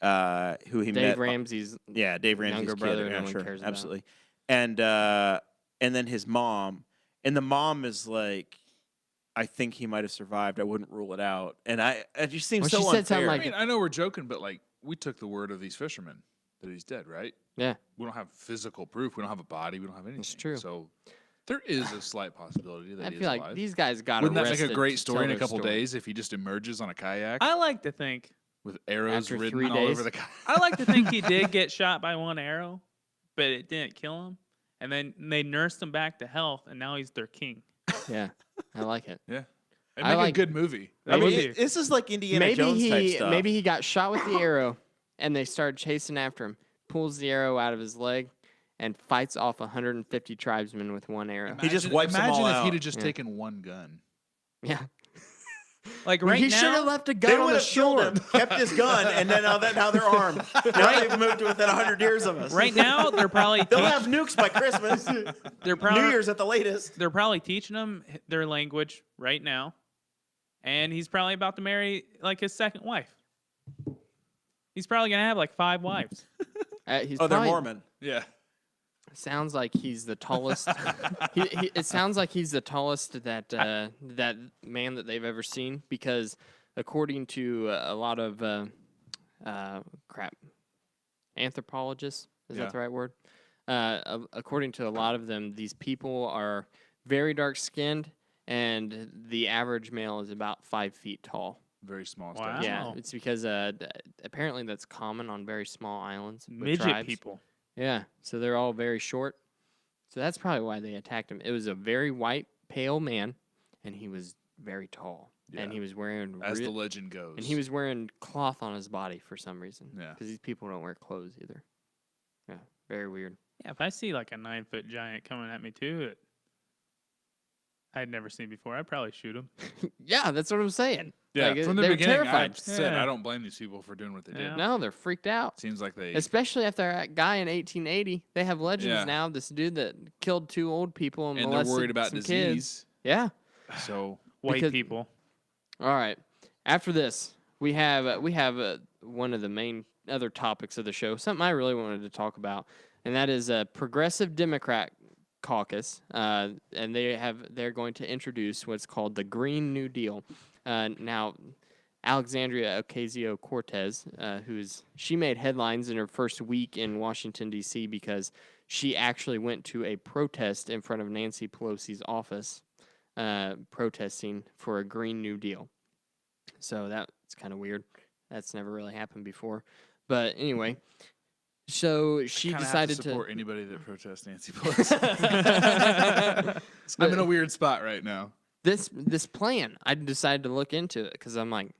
who he met. Dave Ramsey's Yeah, Dave Ramsey's younger kid. brother Yeah, no one sure, cares about. absolutely. And then his mom, and the mom is like, I think he might have survived. I wouldn't rule it out. And it just seems Well, so she said unfair. something I like- mean, I know we're joking, but like we took the word of these fishermen that he's dead, right? Yeah. We don't have physical proof. We don't have a body. We don't have anything. true. So there is a slight possibility that I he feel is like alive. these guys got Wouldn't that make arrested a great to story tell in a their couple story. days if he just emerges on a kayak I like to think. with arrows After written 3 all over days? the kayak? I like to think he did get shot by one arrow, but it didn't kill him. And then they nursed him back to health, and now he's their king. Yeah, I like it. Yeah. It'd I make like- a good movie. I mean, Maybe. this is like Indiana Jones type stuff. Maybe he got shot with the arrow, and they started chasing after him. Pulls the arrow out of his leg, and fights off 150 tribesmen with one arrow. He just wipes them imagine all if out. he'd have just Yeah. taken one gun. Yeah, Like right he should have now, left a They gun on would the have killed shore. him, kept his gun, and then now they're armed. Now they've moved to within 100 years of us. right now they're probably They'll have nukes by Christmas. they're New probably Year's at the latest. they're probably teaching him their language right now, and he's probably about to marry like his second wife. He's probably gonna have like 5 wives. He's Oh, they're probably- Mormon. Yeah. Sounds like he's the tallest. It sounds like he's the tallest that that man that they've ever seen, because according to a lot of anthropologists, is Yeah. that the right word? According to a lot of them, these people are very dark skinned, and the average male is about 5 feet tall. Very small Wow. stuff. Yeah, it's because apparently that's common on very small islands. with Midget tribes. people. Yeah, so they're all very short. So that's probably why they attacked him. It was a very white, pale man, and he was very tall. And Yeah. he was wearing As the legend goes. and he was wearing cloth on his body for some reason. Yeah. Because these people don't wear clothes either. Yeah, very weird. Yeah, if I see like a 9-foot giant coming at me too, I had never seen before. I'd probably shoot him. Yeah, that's what I'm saying. Yeah, Like, from the they're beginning, terrified. I said Yeah. I don't blame these people for doing what they did. Yeah. No, they're freaked out. Seems like they. Especially after that guy in 1880. They have legends Yeah. now. This dude that killed 2 old people and and they're molested worried about some disease. kids. Yeah. So White Because- people. All right. After this, we have one of the main other topics of the show, something I really wanted to talk about, and that is a progressive Democrat caucus, and they're going to introduce what's called the Green New Deal. Now, Alexandria Ocasio-Cortez, she made headlines in her first week in Washington, D.C. because she actually went to a protest in front of Nancy Pelosi's office, protesting for a Green New Deal. So that's kind of weird. That's never really happened before. But anyway, so she kinda decided have to support anybody that protests Nancy to. Pelosi. I'm in a weird spot right now. This plan, I decided to look into it because I'm like,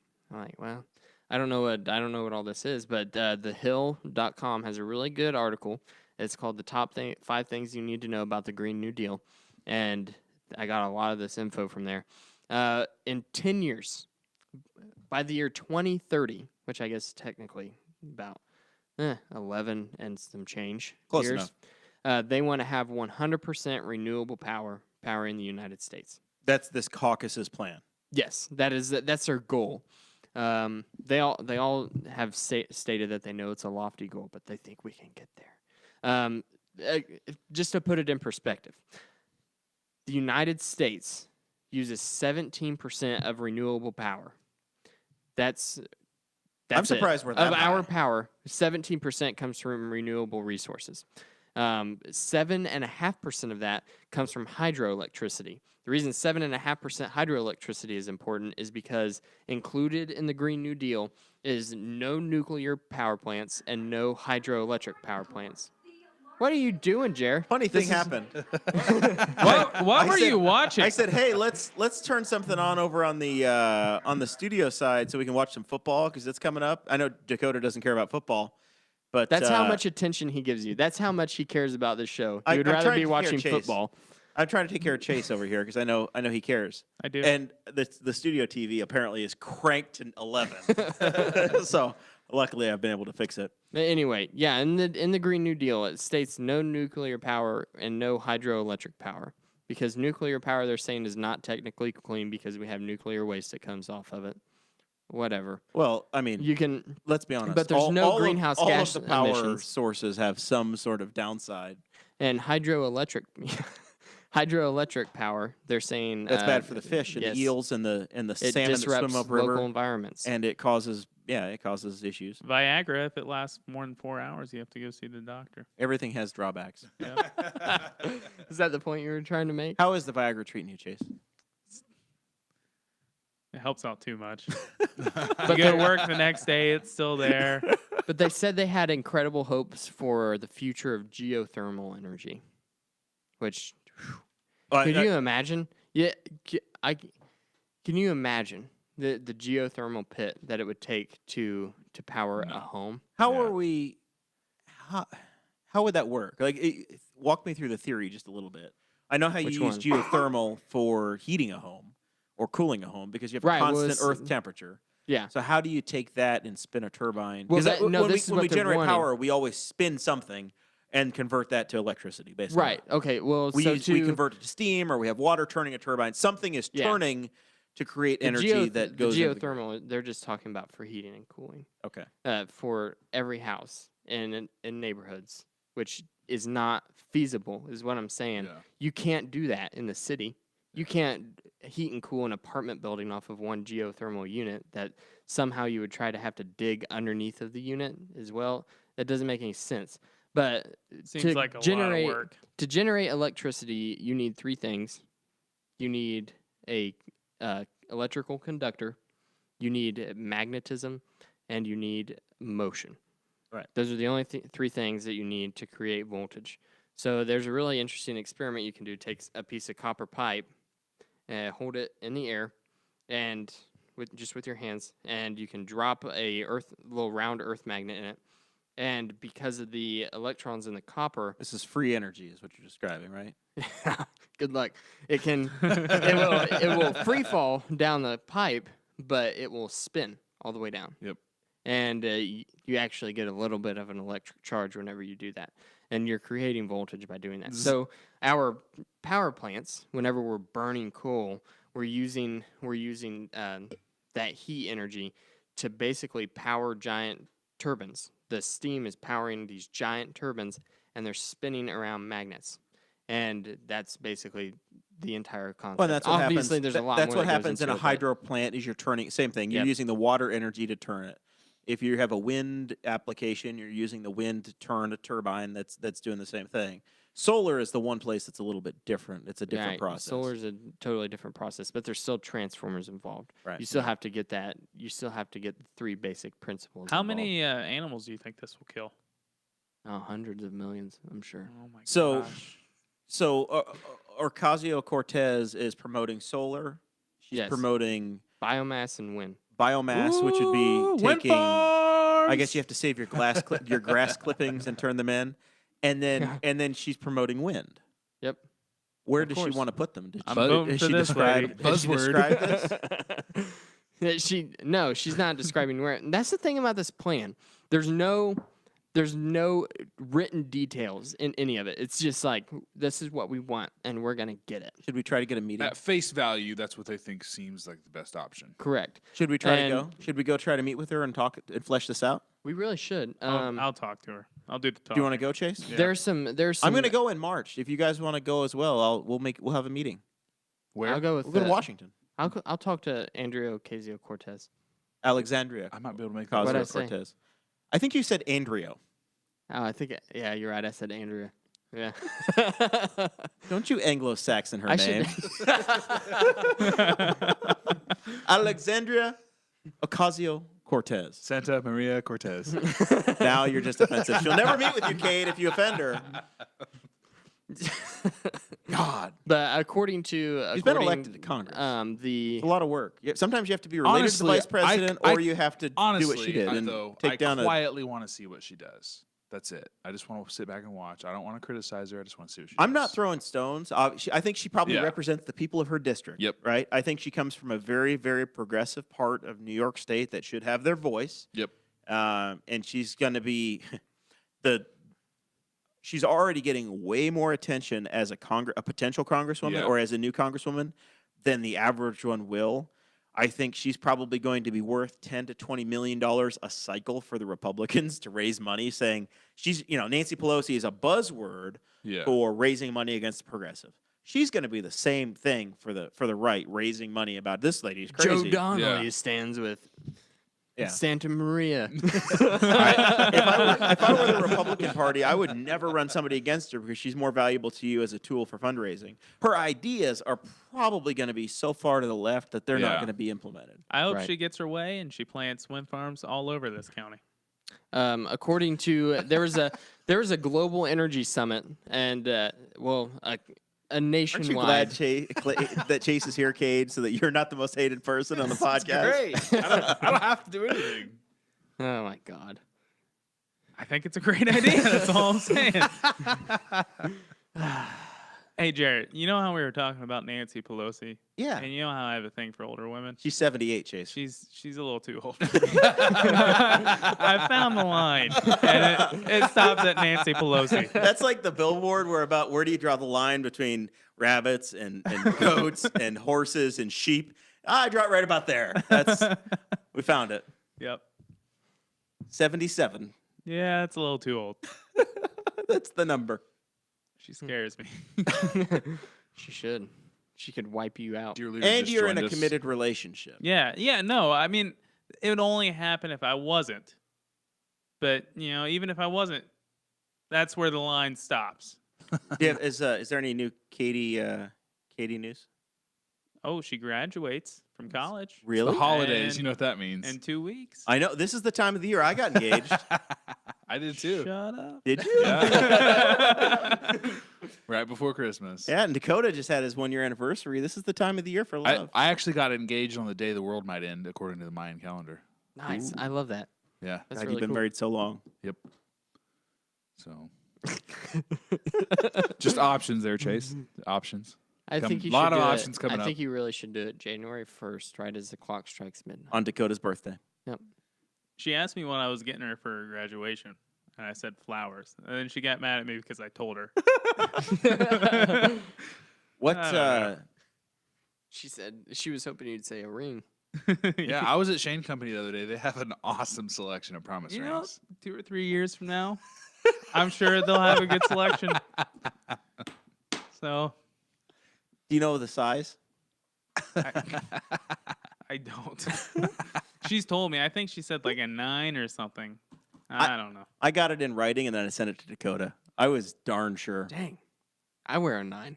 well, I don't know what all this is, but thehill.com has a really good article. It's called the 5 things you need to know about the Green New Deal, and I got a lot of this info from there. In 10 years, by the year 2030, which I guess technically about 11 and some change Close years, they want to have 100% renewable power in the United States. That's this caucus's plan. Yes, that's their goal. They all have stated that they know it's a lofty goal, but they think we can get there. Just to put it in perspective, the United States uses 17% of renewable power. That's I'm surprised we're that of our high. power. 17% comes from renewable resources. 7.5% of that comes from hydroelectricity. The reason 7.5% hydroelectricity is important is because included in the Green New Deal is no nuclear power plants and no hydroelectric power plants. What are you doing, Jer? Funny thing happened. What were you watching? I said, "Hey, let's turn something on over on the studio side so we can watch some football because it's coming up." I know Dakota doesn't care about football, but That's how much attention he gives you. That's how much he cares about this show. He would I'm rather trying be to watching Chase. football. I'm trying to take care of Chase over here because I know he cares. I do. And the studio TV apparently is cranked to 11. So luckily I've been able to fix it. But anyway, yeah, in the Green New Deal, it states no nuclear power and no hydroelectric power. Because nuclear power, they're saying, is not technically clean because we have nuclear waste that comes off of it. Whatever. Well, I mean, You can, let's be honest. but there's no greenhouse all gas of the power emissions. sources have some sort of downside. and hydroelectric power, they're saying That's bad for the fish and yes, the eels and the it salmon that disrupts swim local upriver, environments. and it causes issues. Viagra, if it lasts more than 4 hours, you have to go see the doctor. Everything has drawbacks. Is that the point you were trying to make? How is the Viagra treating you, Chase? It helps out too much. But You go to work the next day, it's still there. But they said they had incredible hopes for the future of geothermal energy, which could you imagine? Yeah, can you imagine the geothermal pit that it would take to power a home? How Yeah. are we? How would that work? Like, walk me through the theory just a little bit. I know how you Which use one? geothermal for heating a home or cooling a home because you have Right, well, constant it's- earth temperature. Yeah. So how do you take that and spin a turbine? Well, 'Cause that- no, when this is when what we they're generate wanting. power, we always spin something and convert that to electricity, basically. Right. Okay. Well, We so we convert it to steam, or we have water turning a turbine. Something is Yeah. turning to create the energy that goes into the- geothermal. They're just talking about for heating and cooling Okay. for every house in neighborhoods, which is not feasible, is what I'm saying. Yeah. You can't do that in the city. You can't heat and cool an apartment building off of one geothermal unit that somehow you would try to have to dig underneath of the unit as well. That doesn't make any sense. But Seems to like a generate lot of work. to generate electricity, you need 3 things. You need a electrical conductor, you need magnetism, and you need motion. Right. Those are the only 3 things that you need to create voltage. So there's a really interesting experiment you can do. Take a piece of copper pipe, hold it in the air, and with your hands, and you can drop a little round earth magnet in it. And because of the electrons in the copper, This is free energy, is what you're describing, right? good luck. It can, it will free fall down the pipe, but it will spin all the way down. Yep. And you actually get a little bit of an electric charge whenever you do that. And you're creating voltage by doing that. So our power plants, whenever we're burning coal, we're using that heat energy to basically power giant turbines. The steam is powering these giant turbines, and they're spinning around magnets. And that's basically the entire concept. Well, that's what Obviously, happens. there's a lot That's more what that goes happens in into a it, but- hydro plant. Is you're turning same thing. You're Yep. using the water energy to turn it. If you have a wind application, you're using the wind to turn a turbine. That's doing the same thing. Solar is the one place that's a little bit different. It's a different Right, process. Solar is a totally different process, but there's still transformers involved. Right. You still have to get that. You still have to get the 3 basic principles. How involved. many animals do you think this will kill? Oh, hundreds of millions, I'm sure. Oh my So- gosh. So Ocasio-Cortez is promoting solar. She's Yes. promoting Biomass and wind. biomass, which would Ooh, be wind taking. I farms! guess you have to save your your grass clippings and turn them in, and then Yeah. she's promoting wind. Yep. Where Of does course. she want to put them? Did I'm she, voting has for she this lady. described, has she described this? She's not describing where. That's the thing about this plan. There's no written details in any of it. It's just like, this is what we want, and we're gonna get it. Should we try to get a meeting? At face value, that's what they think seems like the best option. Correct. Should we try to and- go? Should we go try to meet with her and talk and flesh this out? We really should. I'll talk to her. I'll do the talk. Do you want to go, Chase? Yeah. There's some. I'm going to go in March. If you guys want to go as well, we'll have a meeting. Where? I'll go with. We'll go to Washington, I'll talk to Andrea Ocasio-Cortez. Alexandria I might be able to make that. What'd I work. say? Ocasio-Cortez. I think you said Andrio. Oh, I think. Yeah, you're right. I said Andrea. Yeah. Don't you Anglo-Saxon her I name? should. Alexandria Ocasio-Cortez. Santa Maria Cortez. Now you're just offensive. She'll never meet with you, Kade, if you offend her. God. But according to She's been elected to Congress. The It's a lot of work. Sometimes you have to be related to the Honestly, vice president, I- or you have to do what she did and take I down a. quietly want to see what she does. That's it. I just want to sit back and watch. I don't want to criticize her. I just want to see what she I'm does. not throwing stones. I think she probably Yeah. represents the people of her district. Yep. Right. I think she comes from a very, very progressive part of New York State that should have their voice. Yep. And she's going to be She's already getting way more attention as a potential congresswoman Yeah. or as a new congresswoman than the average one will. I think she's probably going to be worth $10 to $20 million a cycle for the Republicans to raise money, saying Nancy Pelosi is a buzzword Yeah. for raising money against the progressive. She's going to be the same thing for the right, raising money about this lady's Joe crazy. Donnelly Yeah. stands with Yeah. Santa Maria. If I were the Republican Party, I would never run somebody against her because she's more valuable to you as a tool for fundraising. Her ideas are probably going to be so far to the left that they're not Yeah. going to be implemented. I hope Right. she gets her way and she plants wind farms all over this county. According to there was a global energy summit and a Aren't nationwide. you glad that Chase is here, Kade, so that you're not the most hated person on the podcast? Great. I don't have to do anything. Oh my God. I think it's a great idea. That's all I'm saying. Hey, Jared, you know how we were talking about Nancy Pelosi? Yeah. And you know how I have a thing for older women? She's 78, Chase. She's a little too old. I found the line, and it stops at Nancy Pelosi. That's like the billboard where do you draw the line between rabbits and goats and horses and sheep? I draw it right about there. We found it. Yep. 77. Yeah, it's a little too old. That's the number. She scares me. She should. She could wipe you out. Dear leader, And just you're in joined a us. committed relationship. Yeah, no, I mean, it would only happen if I wasn't. But, even if I wasn't, that's where the line stops. Is there any new Kade news? Oh, she graduates from college The Really? holidays, And- you know what that means. in 2 weeks. I know this is the time of the year I got engaged. I did too. Shut up. Did you? Yeah. Right before Christmas. Yeah, and Dakota just had his 1-year anniversary. This is the time of the year for love. I actually got engaged on the day the world might end, according to the Mayan calendar. Nice. I love that. Yeah. That's God, really you've been cool. married so long. Yep. So, just options there, Chase. Options. I think you a lot should of do options it. coming I up. think you really should do it January 1st, right as the clock strikes midnight. On Dakota's birthday. Yep. She asked me what I was getting her for her graduation, and I said flowers. And then she got mad at me because I told her. What? I don't know. She said she was hoping you'd say a ring. Yeah, I was at Shane Company the other day. They have an awesome selection of promise You know, rings. 2 or 3 years from now, I'm sure they'll have a good selection. So Do you know the size? I don't. She's told me. I think she said like a 9 or something. I don't know. I got it in writing and then I sent it to Dakota. I was darn sure. Dang. I wear a 9.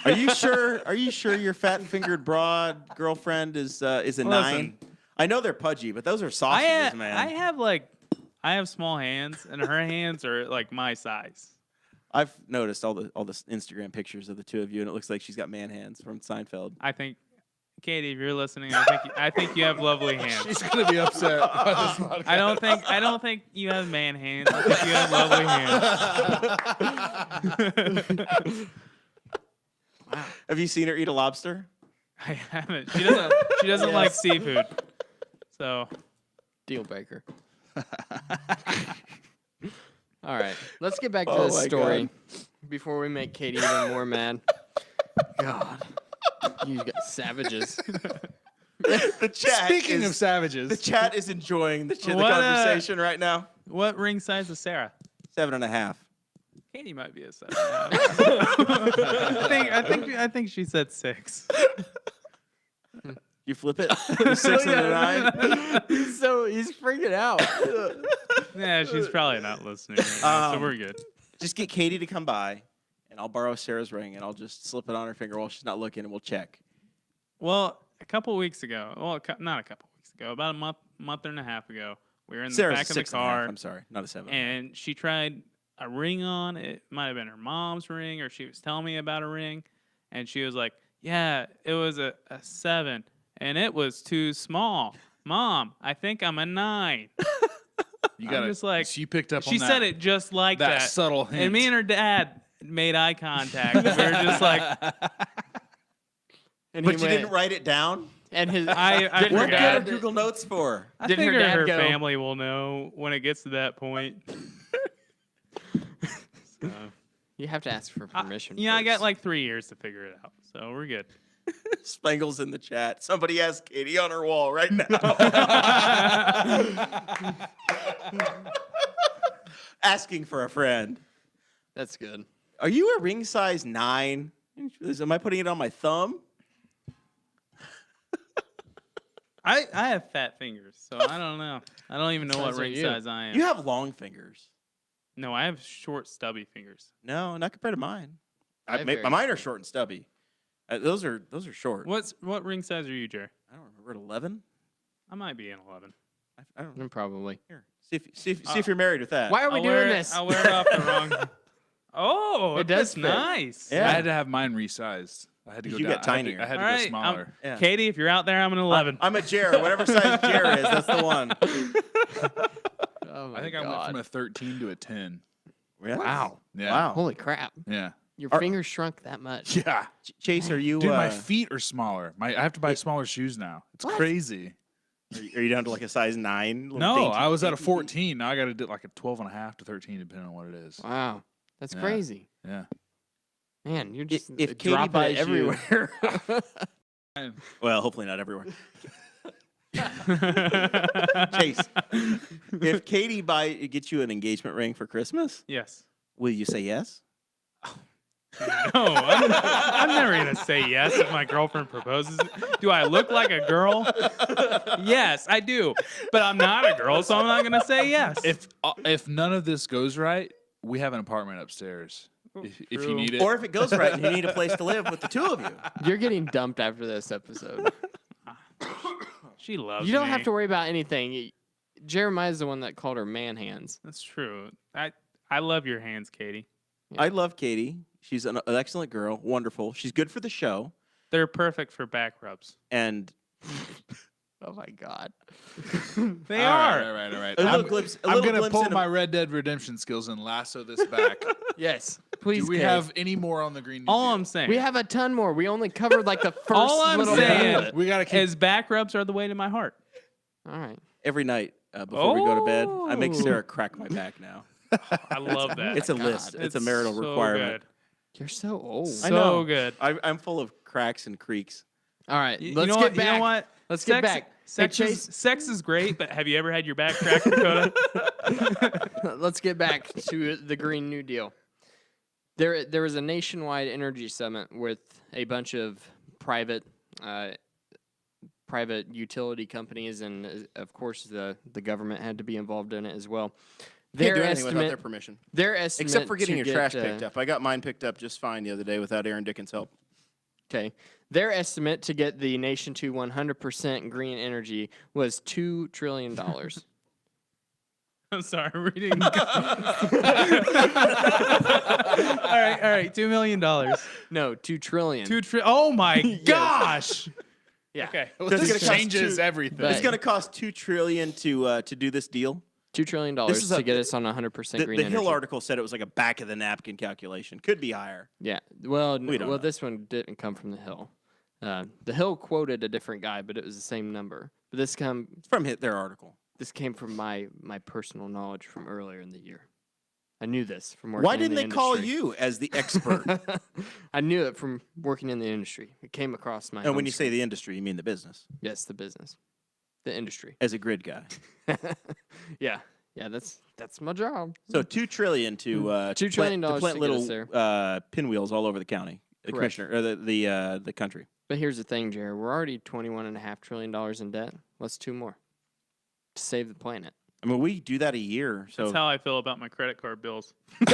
Are you sure? Are you sure your fat-fingered broad girlfriend is a 9? Listen. I know they're pudgy, but those are sausages, man. I have small hands, and her hands are like my size. I've noticed all the Instagram pictures of the two of you, and it looks like she's got man hands from Seinfeld. I think, Katie, if you're listening, I think you have lovely hands. She's gonna be upset by this podcast. I don't think you have man hands. I think you have lovely hands. Wow. Have you seen her eat a lobster? I haven't. She doesn't like seafood. So Deal breaker. All right. Let's get back to Oh this my story before we make Katie even more mad. God. You got savages. The chat. Speaking of the savages, chat is enjoying the What, conversation right now. what ring size is Sarah? 7.5. Katie might be a 7. I think she said 6. You flip it. 6 and a 9. So he's freaking out. Yeah, she's probably not listening right now, so we're good. Just get Katie to come by, and I'll borrow Sarah's ring, and I'll just slip it on her finger while she's not looking, and we'll check. Well, a couple weeks ago, not a couple weeks ago, about a month and a half ago, we were in the Sarah's back a of the 6.5. car, I'm sorry, not a 7. and she tried a ring on. It might have been her mom's ring, or she was telling me about a ring, and she was like, "Yeah, it was a 7, and it was too small. Mom, I think I'm a 9." you I'm got just like, she picked up on she that, said it just like that that. subtle hint. And me and her dad made eye contact. We were just like, And But he you went, didn't write it down? And his I Did her What good forgot. are dad- Google Notes for? I Did her figure dad her go- family will know when it gets to that point. So, You have to ask for permission. yeah, I got first. like 3 years to figure it out, so we're good. Spangle's in the chat. Somebody ask Katie on her wall right now. Asking for a friend. That's good. Are you a ring size 9? Am I putting it on my thumb? I have fat fingers, so I don't know. I don't even know what Size are ring you? size I am. You have long fingers. No, I have short, stubby fingers. No, not compared to mine. I have very Mine are short and stubby. Those are short. What ring size are you, Jerry? I don't remember. 11? I might be an 11. I don't know. Probably. Here, see if you're married with that. Why are we I'll doing wear this? I'll wear it off the wrong. Oh, It does that's fit. nice. Yeah. I had to have mine resized. I had to go You down. got tinier. I had to All go right, smaller. Yeah. Katie, if you're out there, I'm an 11. I'm a Jer. Whatever size Jer is, that's the one. Oh my I think God. I went from a 13 to a 10. Really? Wow. Yeah. Wow. Holy crap. Yeah. Your Are- fingers shrunk that much. Yeah. Chase, are you? Dude, my feet are smaller. I have to buy smaller shoes now. It's What? crazy. Are you down to like a size 9? Little No, dainty- I was at a dainty feet? 14. Now I got to do like a 12 and a half to 13, depending on what it is. Wow. That's Yeah. crazy. Yeah. Man, you're just if Katie dropping buys it everywhere. Well, hopefully not everywhere. Chase, if Katie gets you an engagement ring for Christmas, Yes. will you say yes? No, I'm never going to say yes if my girlfriend proposes. Do I look like a girl? Yes, I do. But I'm not a girl, so I'm not going to say yes. If none of this goes right, we have an apartment upstairs. If you True. need it. Or if it goes right and you need a place to live with the two of you. You're getting dumped after this episode. She loves You don't me. have to worry about anything. Jeremiah's the one that called her man hands. That's true. I love your hands, Katie. Yeah. I love Katie. She's an excellent girl. Wonderful. She's good for the show. They're perfect for back rubs. And Oh my God. They All are. right. a little I'm, glimpse. I'm going to glimpse pull into- my Red Dead Redemption skills and lasso this back. Yes. Please, Do we Kade. have any more on the Green New All Deal? I'm saying. We have a ton more. We only covered like the first All I'm little bit of saying it. We gotta keep. is back rubs are the way to my heart. All right. Every night before we go to bed, I make Oh. Sarah crack my back now. I love that. It's a God. list. It's a marital so requirement. Good. You're so old. I know. So good. I'm full of cracks and creaks. All right. You Let's know get what? back. You know what? Let's get back. Hey, Sex is great, but have you ever had your back cracked, Dakota? Let's get back to the Green New Deal. There was a nationwide energy summit with a bunch of private utility companies, and of course the government had to be involved in it as well. Can't do anything without their permission. Their estimate, Except for getting to your trash get, picked up. I got mine picked up just fine the other day without Aaron Dickens' help. Okay, their estimate to get the nation to 100% green energy was $2 trillion. I'm sorry, reading. All right, $2 million. No, $2 trillion. Oh my gosh. Yeah. Okay. Well, It's this gonna cost changes two- everything. But- It's going to cost $2 trillion to do this deal. $2 trillion This is to a- get us on 100% The green energy. Hill article said it was like a back of the napkin calculation. Could be higher. Yeah. Well, We don't know. this one didn't come from the Hill. The Hill quoted a different guy, but it was the same number. But this came Their article. from my personal knowledge from earlier in the year. I knew this from working. Why in didn't the they call industry. you as the expert? I knew it from working in the industry. It came across my. And when home you say screen. the industry, you mean the business. yes, the business, the industry. As a grid guy. yeah, that's my job. So $2 trillion to $2 trillion to plant to get little us there. pinwheels all over the county, the Correct. commissioner or the country. But here's the thing, Jared. We're already $21.5 trillion in debt. Let's do more to save the planet. I mean, we do that a year. So That's how I feel about my credit card bills. You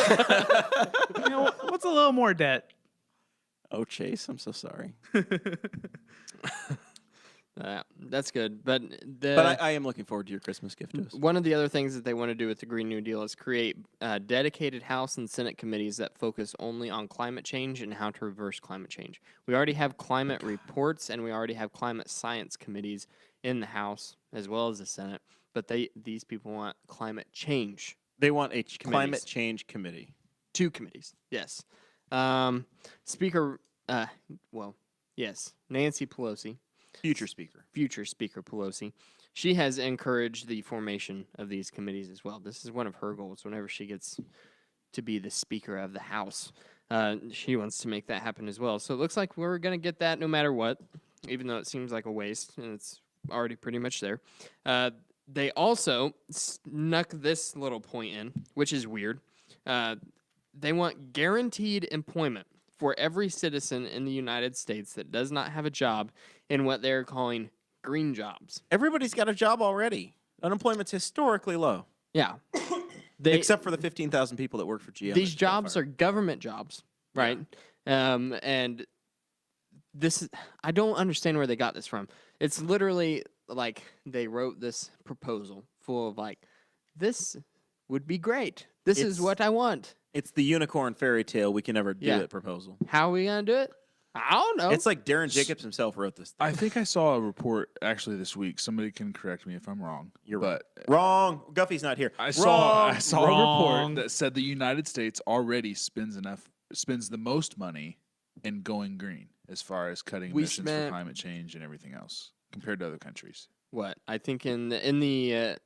know, what's a little more debt? oh, Chase, I'm so sorry. That's good. But But I am looking forward to your Christmas gift to us. one of the other things that they want to do with the Green New Deal is create dedicated House and Senate committees that focus only on climate change and how to reverse climate change. We already have climate reports and we already have climate science committees in the House as well as the Senate. But these people want climate change. They want a climate change committee. 2 committees, yes. Speaker, yes, Nancy Pelosi, Future speaker. future Speaker Pelosi, she has encouraged the formation of these committees as well. This is one of her goals whenever she gets to be the Speaker of the House. She wants to make that happen as well. So it looks like we're going to get that no matter what, even though it seems like a waste, and it's already pretty much there. They also snuck this little point in, which is weird. They want guaranteed employment for every citizen in the United States that does not have a job in what they're calling green jobs. Everybody's got a job already. Unemployment's historically low, Yeah. except for the 15,000 people that work for GM. These jobs are government jobs, right? And this is, I don't understand where they got this from. It's literally like they wrote this proposal full of like, this would be great. This is what I want. It's the unicorn fairy tale we can never do Yeah. it proposal. How are we going to do it? I don't know. It's like Darren Jacobs himself wrote this. I think I saw a report actually this week. Somebody can correct me if I'm wrong. You're but wrong. Guffey's not here. I saw a Wrong. report that said the United States already spends the most money in going green as far as cutting We emissions for spent- climate change and everything else compared to other countries. What I think in the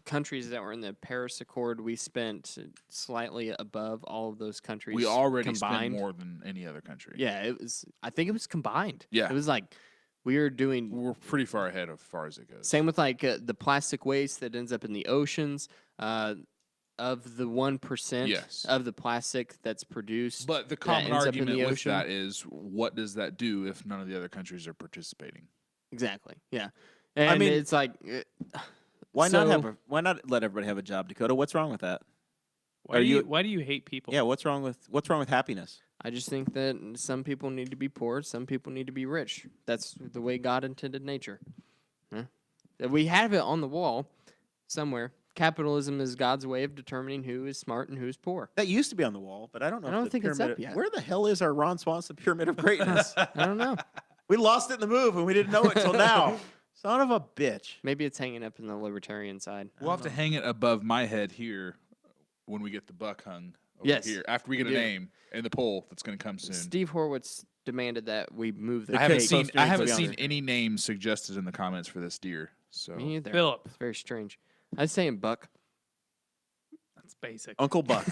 countries that were in the Paris Accord, we spent slightly above all of those countries. We already combined. spend more than any other country. Yeah, it was. I think it was combined. Yeah. It was like we were doing. We're pretty far ahead as far as it goes. Same with like the plastic waste that ends up in the oceans. Of the 1% Yes. of the plastic that's produced. But the that common ends up in argument the with ocean. that is, what does that do if none of the other countries are participating? Exactly. Yeah. And mean, it's like. Why so- why not let everybody have a job, Dakota? What's wrong with that? Why do you hate people? Yeah, what's wrong with happiness? I just think that some people need to be poor, some people need to be rich. That's the way God intended nature. Huh? We have it on the wall somewhere. Capitalism is God's way of determining who is smart and who's poor. That used to be on the wall, but I don't know. I if don't the think it's pyramid up yet. Where the hell is our Ron Swanson Pyramid of Greatness? I don't know. We lost it in the move, and we didn't know it till now. Son of a bitch. Maybe it's hanging up in the libertarian side. We'll have to hang it above my head here when we get the buck hung Yes, here after we get a we do. name in the poll that's going to come soon. Steve Horowitz demanded that we move the I haven't cake. seen closer. any names suggested in the comments for this deer. So Me either. Philip. It's very strange. I was saying Buck. That's basic. Uncle Buck.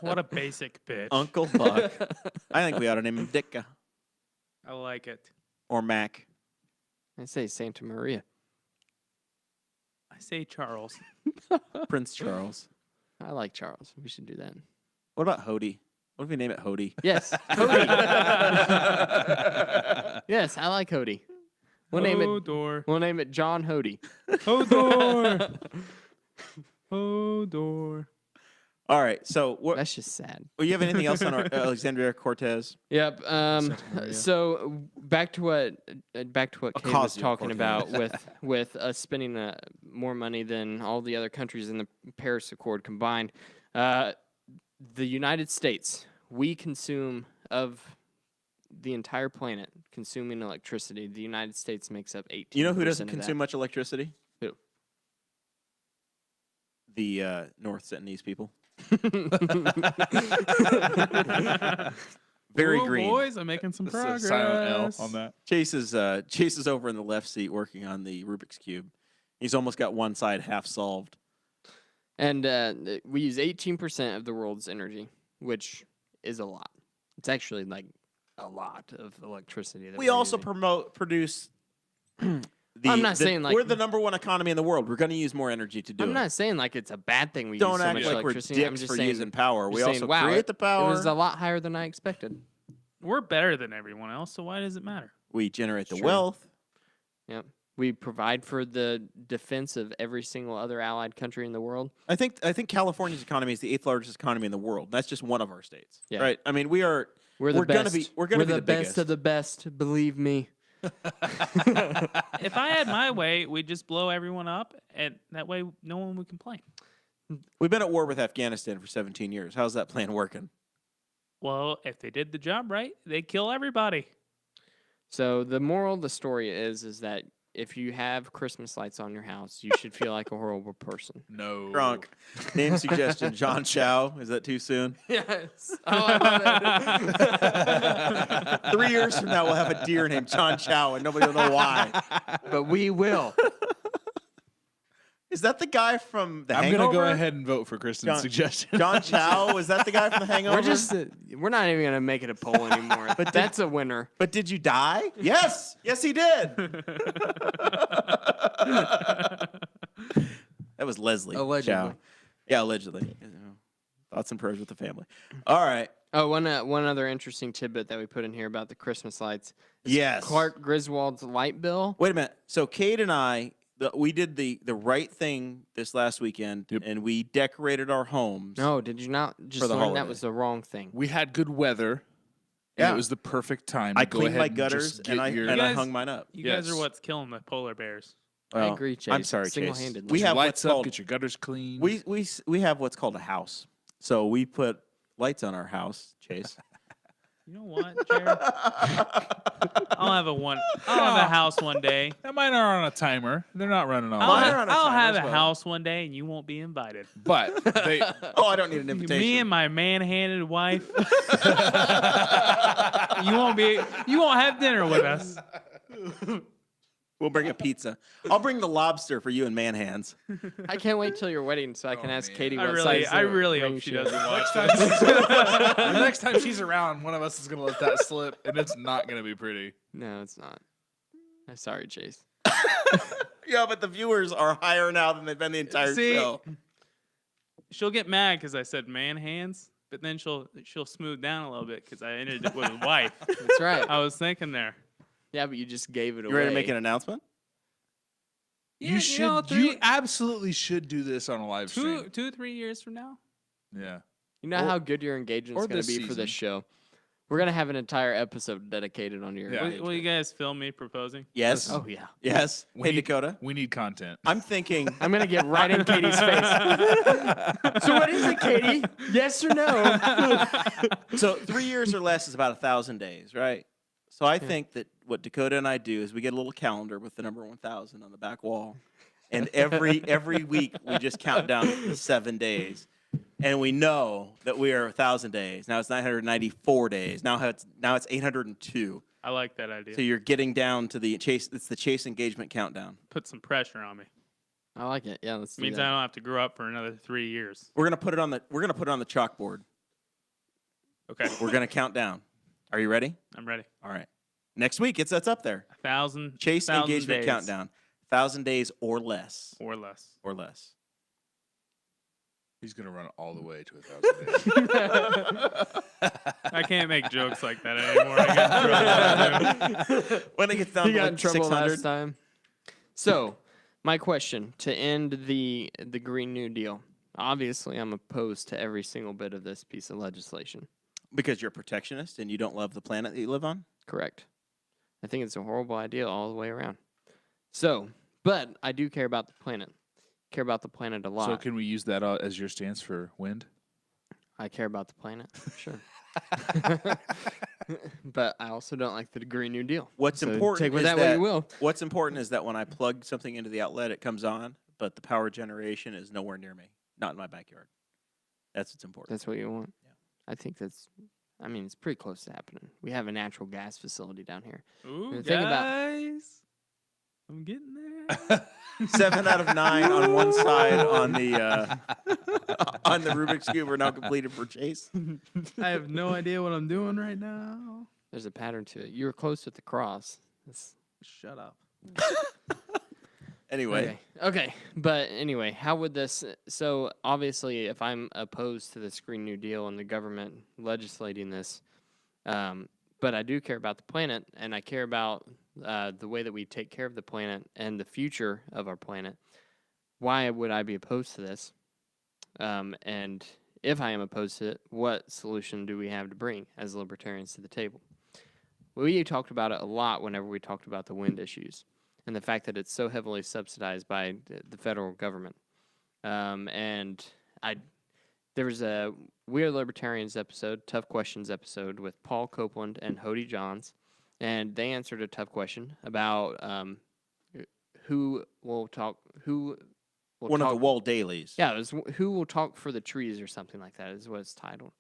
What a basic bitch. Uncle Buck. I think we ought to name him Dicka I like it. or Mac. I say Santa Maria. I say Charles. Prince Charles. I like Charles. We should do that. What about Hody? What if we name it Hody? Yes, Cody. Yes, I like Hody. We'll name it. Hodor. We'll name it John Hody. Hodor. Hodor. All right. So, what? That's just sad. Well, you have anything else on our Alexandria Cortez? Yep. Maria. So back to what Kate was Ocasio-Cortez. talking about with us spending more money than all the other countries in the Paris Accord combined. The United States, we consume of the entire planet consuming electricity. The United States makes up 18%. You know who doesn't of that. consume much electricity? Who? The North Vietnamese people. Very Ooh, green. boys, I'm making some This is a progress. silent L on that. Chase is over in the left seat working on the Rubik's Cube. He's almost got one side half solved. And we use 18% of the world's energy, which is a lot. It's actually like a lot of electricity. That We we're also using. produce. I'm not saying, like- we're the number one economy in the world. We're going to use more energy to do I'm it. not saying like it's a bad thing we Don't use so act much like we're electricity. I'm dicks just for saying, using power. We just also saying, wow, create the power. It was a lot higher than I expected. We're better than everyone else, so why does it matter? We generate the Sure. wealth. Yep. We provide for the defense of every single other allied country in the world. I think California's economy is the 8th largest economy in the world. That's just one of our states, Yeah. right? I mean, we're We're the gonna best. be we're gonna be the the best biggest. of the best. Believe me. If I had my way, we'd just blow everyone up, and that way no one would complain. We've been at war with Afghanistan for 17 years. How's that plan working? Well, if they did the job right, they'd kill everybody. So the moral of the story is that if you have Christmas lights on your house, you should feel like a horrible person. No. Drunk. Name suggestion: John Chow. Is that too soon? Yes. Oh, I love it. 3 years from now, we'll have a deer named John Chow, and nobody will know why. But we will. Is that the guy from The I'm Hangover? going to go ahead and vote for Kristen's John- suggestion. John Chow. Was that the guy from The Hangover? We're not even gonna make it a poll anymore. But that's a winner. But did you die? Yes. Yes, he did. That was Leslie. Allegedly. Chow. Yeah, allegedly. You know, thoughts and prayers with the family. All right. Oh, one other interesting tidbit that we put in here about the Christmas lights. Yes. Clark Griswold's light bill. Wait a minute. So Kade and I, we did the right thing this last weekend, Yep. and we decorated our homes. No, did you not just For the learn holiday. that was the wrong thing? We had good weather. Yeah. And it was the perfect time to I go cleaned ahead my and gutters just and get I your... and You I guys- hung mine up. You guys are Yes. what's killing the polar bears. I Well, agree, Chase. I'm sorry, Chase. Single-handedly. We Get your have lights what's up, called get your gutters clean. we have what's called a house. So we put lights on our house, Chase. You know what, Jared? I'll have a house one day. And mine are on a timer. They're not running all Mine night. are on a I'll timer have as a well. house one day, and you won't be invited. But they... Oh, I don't need an invitation. Me and my man-handed wife. You won't have dinner with us. We'll bring a pizza. I'll bring the lobster for you and manhands. I can't wait till your wedding so I can Oh, ask man. Katie I what really size the hope ring she is. doesn't watch Next this. time, the next time she's around, one of us is going to let that slip, and it's not going to be pretty. No, it's not. I'm sorry, Chase. Yeah, but the viewers are higher now than they've been the entire See? show. She'll get mad because I said man hands, but then she'll smooth down a little bit because I ended it with wife. That's right. I was thinking there. Yeah, but you just gave it away. You ready to make an announcement? Yeah, You should. know, You absolutely should do this on a live stream. 3 years from now. Yeah. You know how good your engagement's or going to this be for this season. show? We're going to have an entire episode dedicated on your Yeah. Will you guys film me proposing? Yes. Oh, yeah. Yes. We Hey, need- Dakota. We need content. I'm thinking. I'm going to get right in Katie's face. So what is it, Katie? Yes or no? So 3 years or less is about 1,000 days, right? So I think that what Dakota and I do is we get a little calendar with the number 1,000 on the back wall, and every week we just count down the 7 days. And we know that we are 1,000 days. Now it's 994 days. Now it's 802. I like that idea. So you're getting down to the chase. It's the chase engagement countdown. Put some pressure on me. I like it. Yeah, let's do Means that. I don't have to grow up for another 3 years. We're gonna put it on the chalkboard. Okay. We're gonna count down. Are you ready? I'm ready. All right. Next week that's up there. 1,000 Chase 1,000 engagement days countdown. 1,000 days or less. or less. Or less. He's gonna run it all the way to 1,000 days. I can't make jokes like that anymore. I get in trouble. When it gets down He to got like in trouble 600. last time. So, my question to end the Green New Deal. Obviously, I'm opposed to every single bit of this piece of legislation. Because you're a protectionist and you don't love the planet that you live on? Correct. I think it's a horrible idea all the way around. So, but I do care about the planet. Care about the planet a lot. So can we use that as your stance for wind? I care about the planet, sure. But I also don't like the Green New Deal. What's So important take with is that what you will. What's important is that when I plug something into the outlet, it comes on, but the power generation is nowhere near me, not in my backyard. That's what's important. That's what you want. Yeah. I think it's pretty close to happening. We have a natural gas facility down here. Ooh, Think guys. about- I'm getting there. 7 out of 9 on one side on the Rubik's Cube are now completed for Chase. I have no idea what I'm doing right now. There's a pattern to it. You were close with the cross. Shut up. Anyway, Okay. But anyway, how would this? So obviously, if I'm opposed to this Green New Deal and the government legislating this, but I do care about the planet, and I care about the way that we take care of the planet and the future of our planet. Why would I be opposed to this? And if I am opposed to it, what solution do we have to bring as libertarians to the table? We talked about it a lot whenever we talked about the wind issues and the fact that it's so heavily subsidized by the federal government. And there was a We're Libertarians episode, Tough Questions episode with Paul Copeland and Hody Johns, and they answered a tough question about who will talk. one of the wall dailies. Yeah, it was Who Will Talk for the Trees or something like that is what it's titled.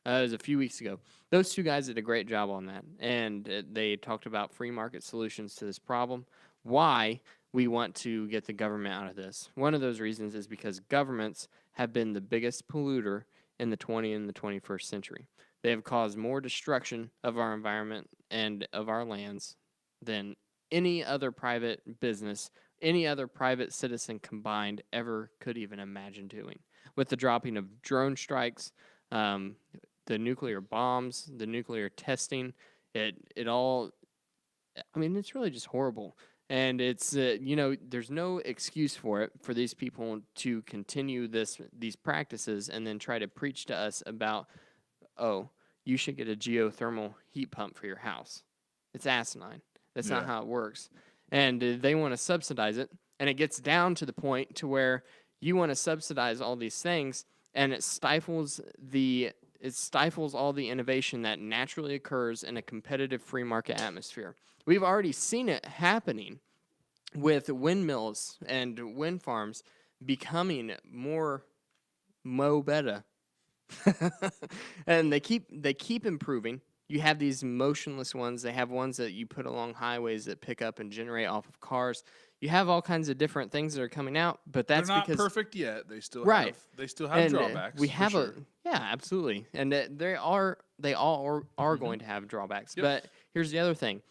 It was a few weeks ago. Those two guys did a great job on that, and they talked about free market solutions to this problem, why we want to get the government out of this. One of those reasons is because governments have been the biggest polluter in the 20th and the 21st century. They have caused more destruction of our environment and of our lands than any other private business, any other private citizen combined ever could even imagine doing. With the dropping of drone strikes, the nuclear bombs, the nuclear testing, it all, I mean, it's really just horrible. And it's, there's no excuse for it, for these people to continue these practices and then try to preach to us about, oh, you should get a geothermal heat pump for your house. It's asinine. That's not how it works. And they want to subsidize it. And it gets down to the point to where you want to subsidize all these things, and it stifles all the innovation that naturally occurs in a competitive free market atmosphere. We've already seen it happening with windmills and wind farms becoming more better. And they keep improving. You have these motionless ones. They have ones that you put along highways that pick up and generate off of cars. You have all kinds of different things that are coming out, but that's They're not because perfect yet. They still Right. have drawbacks. We for have sure. absolutely, and they all are going to have drawbacks. Yep. But here's the other thing: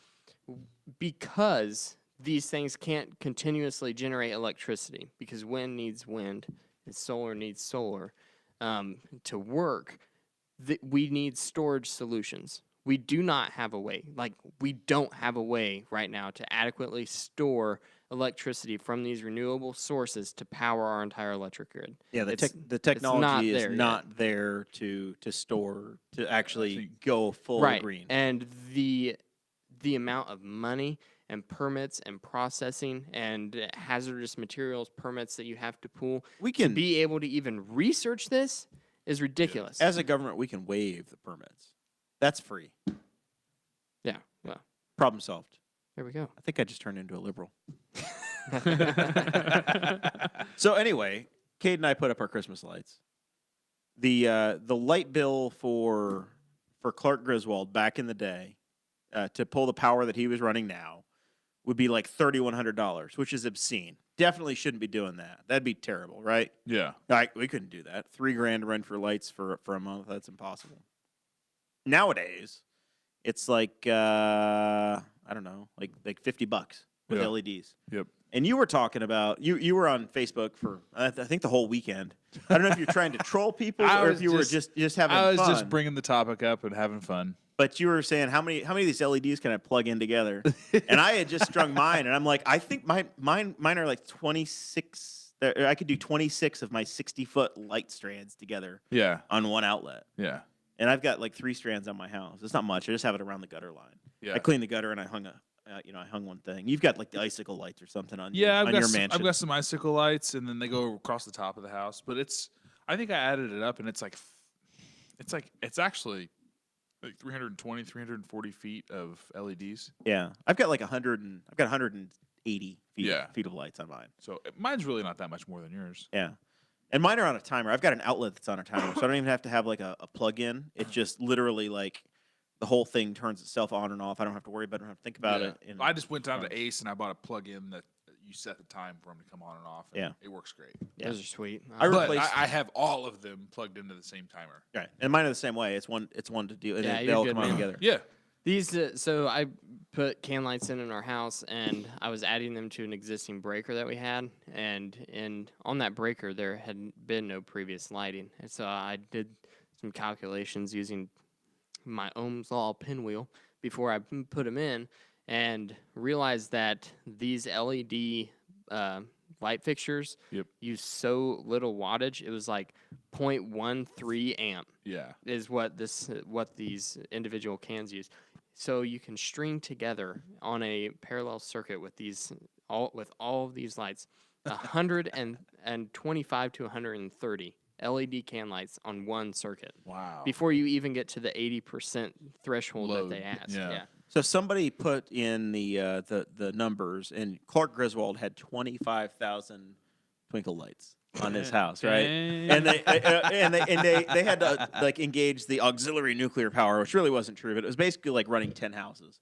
because these things can't continuously generate electricity, because wind needs wind and solar needs solar to work. We need storage solutions. We do not have a way, we don't have a way right now to adequately store electricity from these renewable sources to power our entire electric grid. Yeah, the It's technology not is there not there to store, to actually go full right. green. And the amount of money and permits and processing and hazardous materials permits that you have to pull We to can, be able to even research this is ridiculous. as a government, we can waive the permits. That's free. Yeah, well, Problem solved. there we go. I think I just turned into a liberal. So anyway, Kade and I put up our Christmas lights. The light bill for Clark Griswold back in the day to pull the power that he was running now would be like $3,100, which is obscene. Definitely shouldn't be doing that. That'd be terrible, right? Yeah. We couldn't do that. $3,000 to run for lights for a month. That's impossible. Nowadays, it's like I don't know, like $50 with Yeah. LEDs. Yep. And you were talking about you were on Facebook for I think the whole weekend. I don't know if you're trying to troll people I or was if you were just- just having I was fun. just bringing the topic up and having fun. But you were saying how many of these LEDs can I plug in together? And I had just strung mine, and I'm like, I think mine are like 26. I could do 26 of my 60-foot light strands together Yeah. on one outlet. Yeah. And I've got like 3 strands on my house. It's not much. I just have it around the gutter line. Yeah. I cleaned the gutter and I hung I hung one thing. You've got like the icicle lights or something on Yeah, on your mansion. I've got some icicle lights, and then they go across the top of the house. But I think I added it up, and it's actually like 320, 340 feet of LEDs. Yeah, I've got like 180 feet of lights on mine. So mine's really not that much more than yours. Yeah. And mine are on a timer. I've got an outlet that's on a timer, so I don't even have to have like a plug-in. It's just literally like the whole thing turns itself on and off. I don't have to worry about it. I don't have to think about Yeah. it. And I just went down to Ace and I bought a plug-in that you set the time for them to come on and off. And Yeah. it works great. Yeah. Those are sweet. I But replaced- I have all of them plugged into the same timer. right. And mine are the same way. It's one to do, and Yeah, they you're all good, come on man. together. Yeah. These so I put can lights in our house, and I was adding them to an existing breaker that we had, and on that breaker there had been no previous lighting, and so I did some calculations using my Ohm's law pinwheel before I put them in, and realized that these LED light fixtures Yep. use so little wattage. It was like 0.13 amp Yeah. is what these individual cans use. So you can string together on a parallel circuit with all of these lights, 125 to 130 LED can lights on one circuit Wow. before you even get to the 80% threshold Load, that they ask. yeah. Yeah. So somebody put in the numbers, and Clark Griswold had 25,000 twinkle lights on his house, right? Dang. And they had to like engage the auxiliary nuclear power, which really wasn't true, but it was basically like running 10 houses.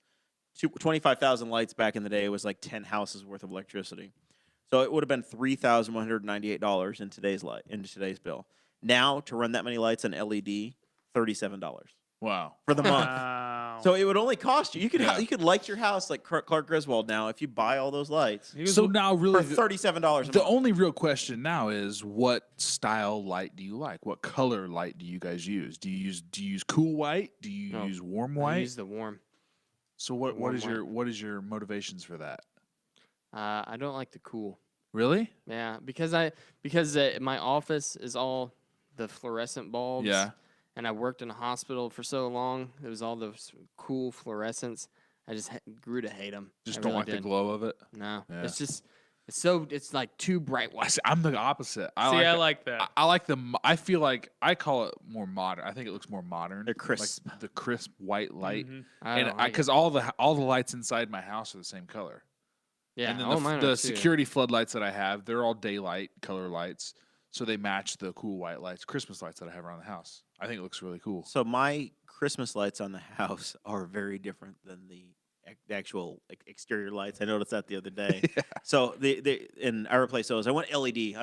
25,000 lights back in the day was like 10 houses worth of electricity. So it would have been $3,198 in today's bill. Now to run that many lights on LED, $37 Wow. for the month. Wow. So it would only cost you. You could Yeah. you could light your house like Clark Griswold now if you buy all those lights He was- So now for really $37 a the month. only real question now is what style light do you like? What color light do you guys use? Do you use cool white? Do you No, use warm I white? use the warm. So what warm is your motivations for that? I don't like the cool. Really? Yeah, because my office is all the fluorescent bulbs. Yeah. And I worked in a hospital for so long. It was all those cool fluorescents. I just grew to hate them. Just I don't really like the did. glow of it. No, Yeah. it's like too bright white. I'm the opposite. See, I like that. I like I feel like I call it more modern. I think it looks more modern. They're crisp. Like the crisp white light. Mhm. I And don't like it. because all the lights inside my house are the same color. Yeah, And then mine the are too. security floodlights that I have, they're all daylight color lights. So they match the cool white lights, Christmas lights that I have around the house. I think it looks really cool. So my Christmas lights on the house are very different than the actual exterior lights. I noticed that the other day. So and I replaced those. I went LED.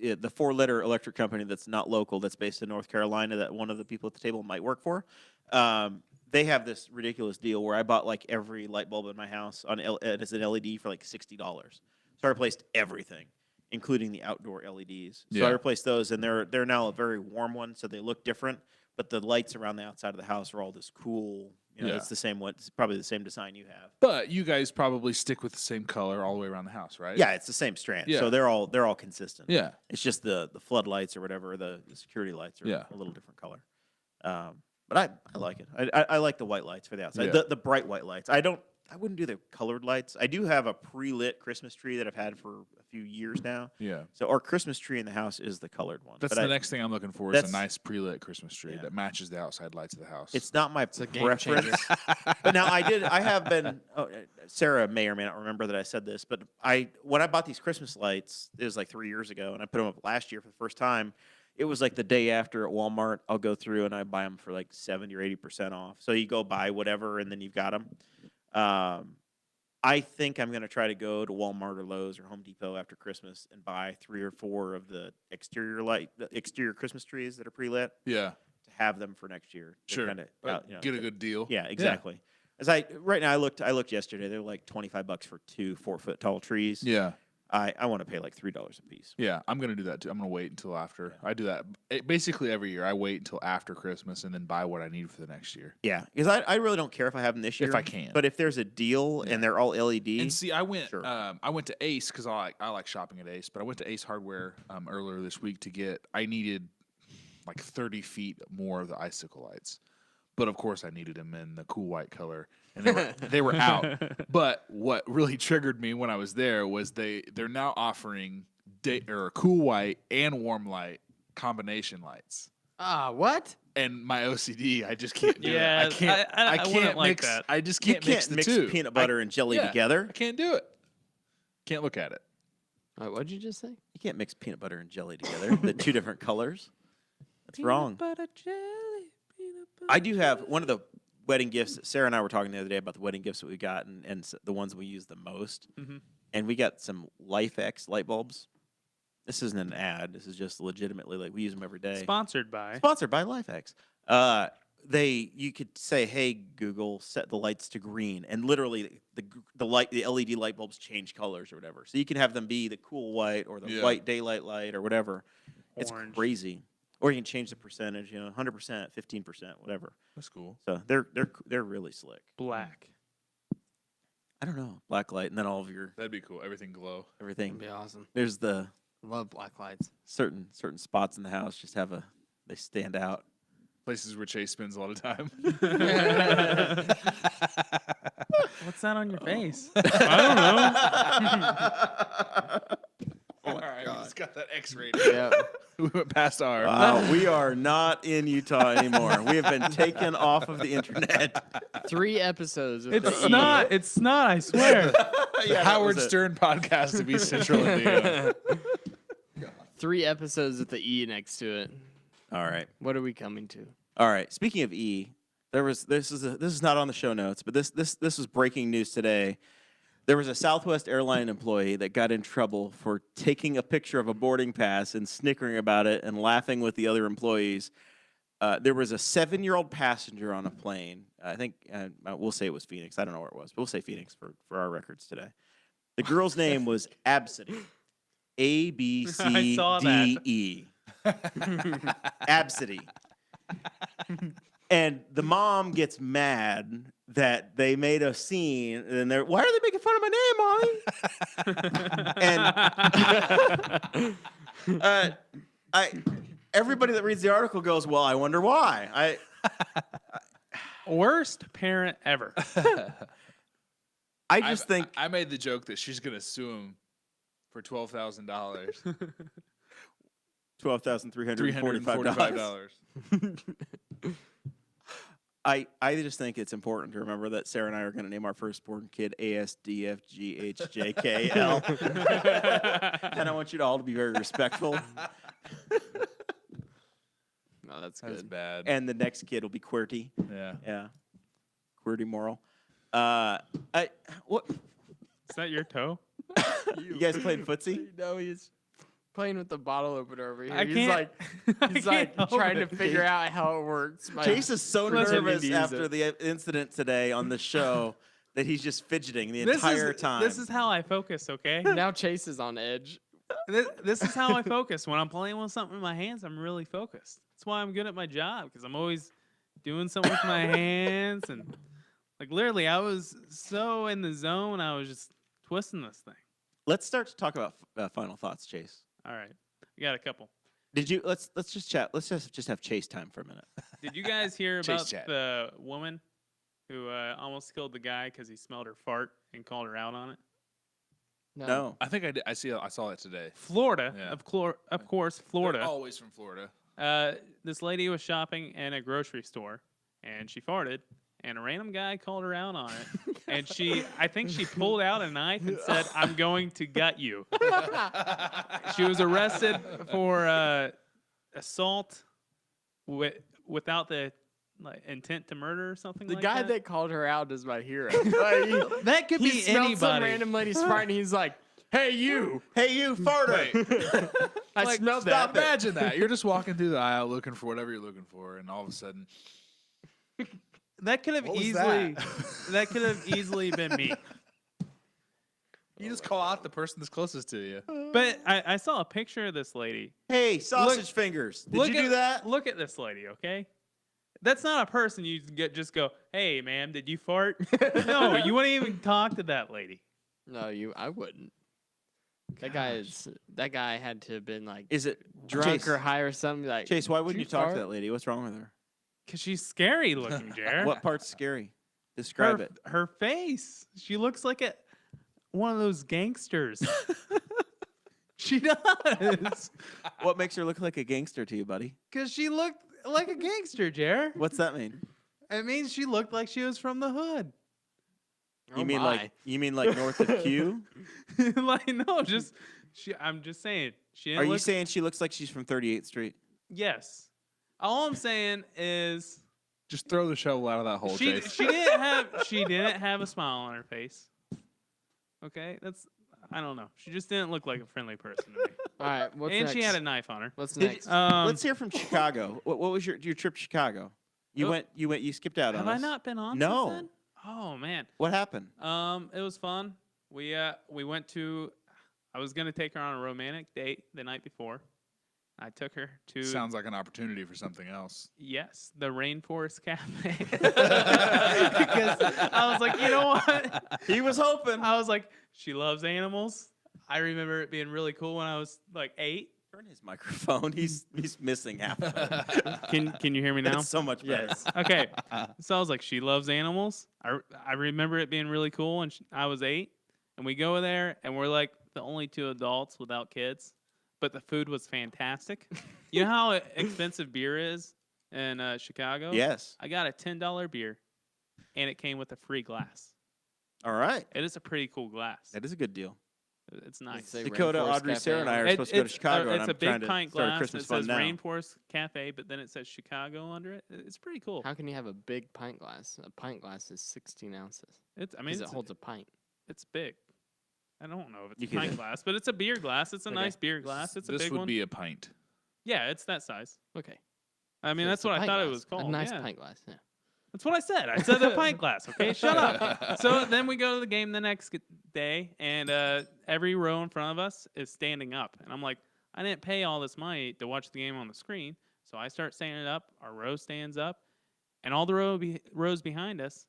The 4-liter electric company that's not local, that's based in North Carolina, that one of the people at the table might work for. They have this ridiculous deal where I bought like every light bulb in my house as an LED for like $60. So I replaced everything, including the outdoor LEDs. So Yeah. I replaced those, and they're now a very warm one, so they look different. But the lights around the outside of the house are all this cool. Yeah. It's the same one. It's probably the same design you have. But you guys probably stick with the same color all the way around the house, right? Yeah, it's the same strand. Yeah. So they're all consistent. Yeah. It's just the floodlights or whatever, the security lights are Yeah. a little different color. But I like it. I like the white lights for the outside. Yeah. The bright white lights. I wouldn't do the colored lights. I do have a pre-lit Christmas tree that I've had for a few years now. Yeah. So our Christmas tree in the house is the colored one. That's But the I- next thing I'm looking for is a that's- nice pre-lit Christmas tree Yeah. that matches the outside lights of the house. It's not my a game preference. But now I have been. Sarah may or may not remember that I said this, but when I bought these Christmas lights, it was like 3 years ago, and I put them up last year for the first time. it was like the day after at Walmart. I'll go through and I buy them for like 70 or 80% off. So you go buy whatever and then you've got them. I think I'm going to try to go to Walmart or Lowe's or Home Depot after Christmas and buy 3 or 4 of the exterior Christmas trees that are pre-lit Yeah. to have them for next year. Sure. Kinda, Get a good deal. Yeah, exactly. As right now I looked yesterday. They're like $25 for 2 4-foot tall trees. Yeah. I want to pay like $3 a piece. Yeah, I'm gonna do that too. I'm gonna wait until after. I do that basically every year. I wait until after Christmas and then buy what I need for the next year. Yeah, because I really don't care if I have them this year. If I can. But if there's a deal and they're all LED. And see, I went Sure. I went to Ace because I like shopping at Ace, but I went to Ace Hardware earlier this week I needed like 30 feet more of the icicle lights. But of course I needed them in the cool white color. And they were out. But what really triggered me when I was there was they're now offering cool white and warm light combination lights. What? And my OCD, I just can't do it. Yeah, I wouldn't can't like mix. that. I just You can't can't mix the mix two. peanut butter and jelly together. I can't do it. Can't look at it. What'd you just say? You can't mix peanut butter and jelly together. The 2 different colors. That's wrong. Butter jelly, peanut butter I do have one of the wedding gifts. Sarah and I were talking the other day about the wedding gifts that we got and the ones we use the most. Mhm. And we got some LifeX light bulbs. This isn't an ad. This is just legitimately like we use them every day. Sponsored by. Sponsored by LifeX. You could say, "Hey Google, set the lights to green," and literally the LED light bulbs change colors or whatever. So you can have them be the cool white or the white daylight light or whatever. It's Orange. crazy. Or you can change the percentage, 100%, 15%, whatever. That's cool. So they're really slick. Black. I don't know, black light, and then all of your That'd be cool. Everything glow. everything. That'd be awesome. There's the Love black lights. certain spots in the house just they stand out. Places where Chase spends a lot of time. What's that on your face? I don't know. All right, we just got that X-rated. Yeah. We went past R. We are not in Utah anymore. We have been taken off of the internet. 3 episodes. With It's the E. not. It's not. I swear. Yeah, Howard that was it. Stern podcast of East Central Indiana. 3 episodes with the E next to it. All right. What are we coming to? All right. Speaking of E, this is not on the show notes, but this was breaking news today. There was a Southwest airline employee that got in trouble for taking a picture of a boarding pass and snickering about it and laughing with the other employees. There was a 7-year-old passenger on a plane. I think we'll say it was Phoenix. I don't know where it was, but we'll say Phoenix for our records today. The girl's name was ABCDE. ABCDE. ABCDE. And the mom gets mad that they made a scene, and they're, why are they making fun of my name, Mommy? And everybody that reads the article goes, well, I wonder why. Worst parent ever. I just think I made the joke that she's gonna sue him for $12,000. $12,345. I just think it's important to remember that Sarah and I are going to name our firstborn kid ASDFGHJKL. And I want you to all to be very respectful. No, that's good. That's bad. And the next kid will be QWERTY. Yeah. Yeah. QWERTY Morrell. What? Is that your toe? You guys played footsie? No, he's playing with the bottle opener over here. I He's can't- like, I he's can't like hold trying to it. figure out how it works. Chase is so Pretending nervous to use after it. the incident today on the show that he's just fidgeting the entire time. This is how I focus, okay? Now Chase is on edge. This is how I focus. When I'm playing with something in my hands, I'm really focused. That's why I'm good at my job, because I'm always doing something with my hands. And like literally, I was so in the zone, I was just twisting this thing. Let's start to talk about final thoughts, Chase. All right. We got a couple. Did you let's just chat. Let's just have Chase time for a minute. Did you guys hear Chase about chat. the woman who almost killed the guy because he smelled her fart and called her out on it? No. I think I did. I saw that today. Florida, Yeah. of course, They're Florida. always from Florida. This lady was shopping in a grocery store, and she farted, and a random guy called her out on it. And I think she pulled out a knife and said, "I'm going to gut you." She was arrested for assault without the intent to murder or something The like guy that. that called her out is my hero. Like, That could he be smelled some anybody. random lady's fart, and he's like, "Hey, you! Hey, you farter! I Like, smelled stop, that." imagine that. You're just walking through the aisle looking for whatever you're looking for, and all of a sudden, That could have What was easily. that? That could have easily been me. you just call out the person that's closest to you. But I saw a picture of this lady. Hey, sausage fingers! Did you do that? Look at this lady, okay? That's not a person you just go, "Hey, ma'am, did you fart?" No, you wouldn't even talk to that lady. No, I wouldn't. That guy had to have been like Is it drunk Chase, or high or something. Like, Chase, why wouldn't "Did you talk fart?" to that lady? What's wrong with her? Cause she's scary looking, Jared. What part's scary? Describe it. Her face. She looks like one of those gangsters. She does. What makes her look like a gangster to you, buddy? Cause she looked like a gangster, Jared. What's that mean? It means she looked like she was from the hood. Oh You mean my. like north of Q? Like no, just I'm just saying. She didn't Are you look, saying she looks like she's from 38th Street? yes. All I'm saying is Just throw the shovel out of that hole, she Chase. she didn't have a smile on her face. Okay, I don't know. She just didn't look like a friendly person to me. All right, what's And next? she had a knife on her. What's Did- next? Let's hear from Chicago. What was your trip to Chicago? You Oh. you skipped out Have on I us. not been on? No. Since then? Oh man. What happened? It was fun. We went to. I was gonna take her on a romantic date the night before. I took her to Sounds like an opportunity for something else. yes, the Rainforest Cafe. Because I was like, you know what? He was hoping. I was like, she loves animals. I remember it being really cool when I was like 8. Turn his microphone. He's missing half of it. Can you hear me now? That's so much better. Yes. Okay. So I was like, she loves animals. I remember it being really cool, and I was 8, and we go there, and we're like the only 2 adults without kids, but the food was fantastic. You know how expensive beer is in Chicago? Yes. I got a $10 beer, and it came with a free glass. All right. It is a pretty cool glass. That is a good deal. It's nice. Say Dakota, Rainforest Audrey, Cafe Sarah, and I on are it. supposed to go to Chicago, and It's I'm a trying big to pint start a glass Christmas that fund says now. Rainforest Cafe, but then it says Chicago under it. It's pretty cool. How can you have a big pint glass? A pint glass is 16 ounces. I mean, Because it it's, holds a pint. it's big. I don't know if it's You a can- pint glass, but it's a beer glass. It's a Okay. nice beer glass. It's a This big would one. be a pint. Yeah, it's that size. Okay. I mean, So that's it's a what I pint thought it glass. was called. A nice yeah. pint glass. Yeah. That's what I said. I said the pint glass. Okay, shut up. So then we go to the game the next day, and every row in front of us is standing up, and I'm like, I didn't pay all this money to watch the game on the screen, so I start standing up. Our row stands up, and all the rows behind us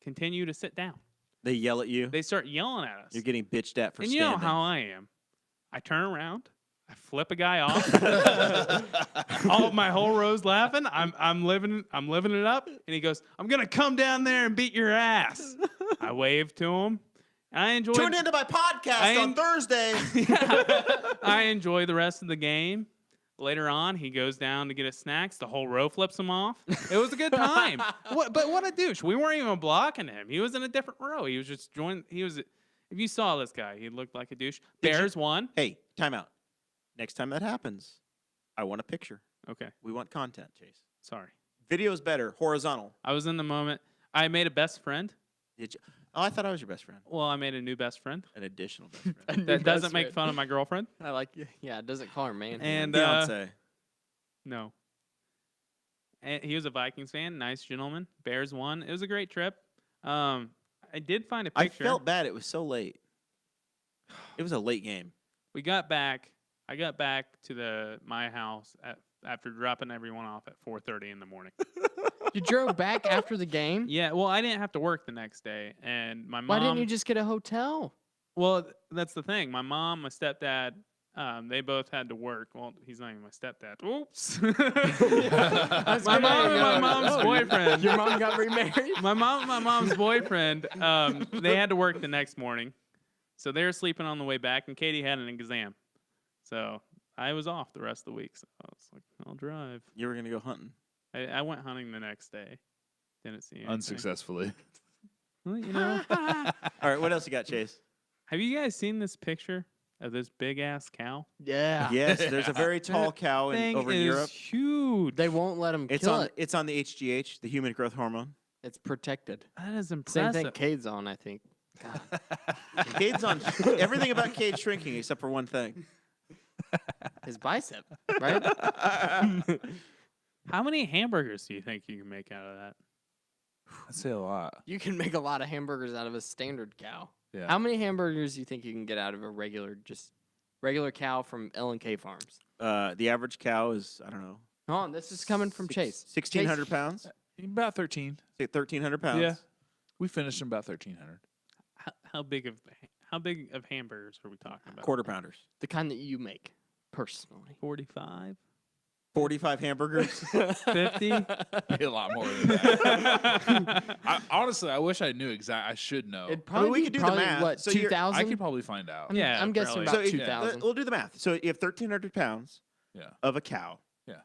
continue to sit down. They yell at you. They start yelling at us. You're getting bitched at for And you standing. know how I am. I turn around, I flip a guy off. My whole row's laughing. I'm living it up. And he goes, "I'm gonna come down there and beat your ass." I wave to him. And I enjoy. Tune into my podcast on Thursday. I enjoy the rest of the game. Later on, he goes down to get his snacks. The whole row flips him off. It was a good time. But what a douche. We weren't even blocking him. He was in a different row. He was just joining. If you saw this guy, he looked like a douche. Did you- Bears won. Hey, time out. Next time that happens, I want a picture. Okay, We want content, Chase. sorry. Video's better. Horizontal. I was in the moment. I made a best friend. Did you? Oh, I thought I was your best friend. Well, I made a new best friend An additional best friend. A new that doesn't best make friend. fun of my girlfriend. I like. Yeah, it doesn't call her man. And Beyonce. no. And he was a Vikings fan. Nice gentleman. Bears won. It was a great trip. I did find a I picture. felt bad. It was so late. It was a late game. We got back. I got back to my house after dropping everyone off at 4:30 in the morning. You drove back after the game. Yeah, well, I didn't have to work the next day, and my mom. Why didn't you just get a hotel? Well, that's the thing. My mom, my stepdad, they both had to work. Well, he's not even my stepdad. Oops. My mom and my mom's boyfriend. Your mom got remarried. My mom and my mom's boyfriend, they had to work the next morning. So they were sleeping on the way back, and Katie had an exam. So I was off the rest of the week. So I was like, I'll drive. You were going to go hunting. I went hunting the next day. Didn't see anything. Unsuccessfully. Well, you know. All right, what else you got, Chase? Have you guys seen this picture of this big ass cow. Yeah. Yes, there's a very tall cow over in Europe. Huge. They won't let them kill it. It's on the HGH, the human growth hormone. It's protected. That is Same impressive. thing Cade's on, I think. God. Cade's on everything about Cade shrinking except for one thing. His bicep, right? How many hamburgers do you think you can make out of that? I'd say a lot. You can make a lot of hamburgers out of a standard cow. Yeah. How many hamburgers do you think you can get out of a regular cow from L&K Farms? The average cow is, I don't know. Hold on, this is coming from Chase. 1,600 pounds? About 13. Say 1,300 pounds. Yeah. We finished them about 1,300. How big of hamburgers are we talking about? Quarter pounders. The kind that you make, personally. 45, 45 hamburgers. 50. A lot more than that. Honestly, I wish I knew exactly. I should know. It'd probably we be could do the probably, math. what, So you're- 2,000? I could probably find out. Yeah, I'm guessing probably. about So 2,000. we'll do the math. So you have 1,300 pounds Yeah. of a cow. Yeah.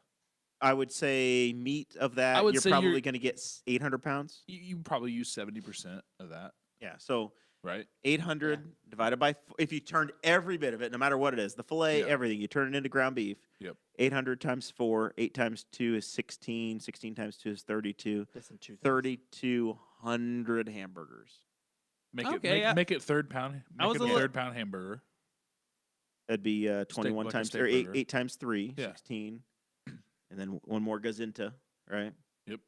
I would say meat of that, I would you're say probably you're- going to get 800 pounds. You probably use 70% of that, Yeah. So right? 800 divided by, if you turned every bit of it, no matter what it is, the fillet, Yeah. everything, you turn it into ground beef. Yep. 800 times 4, 8 times 2 is 16. 16 times 2 is 32. Listen, 2,000. 3,200 hamburgers. Make it third pound. I was Make a it a li- third pound hamburger. That'd be 21 like a times, steak or 8, burger. 8 times 3, Yeah. 16. And then one more goes into, right? Yep.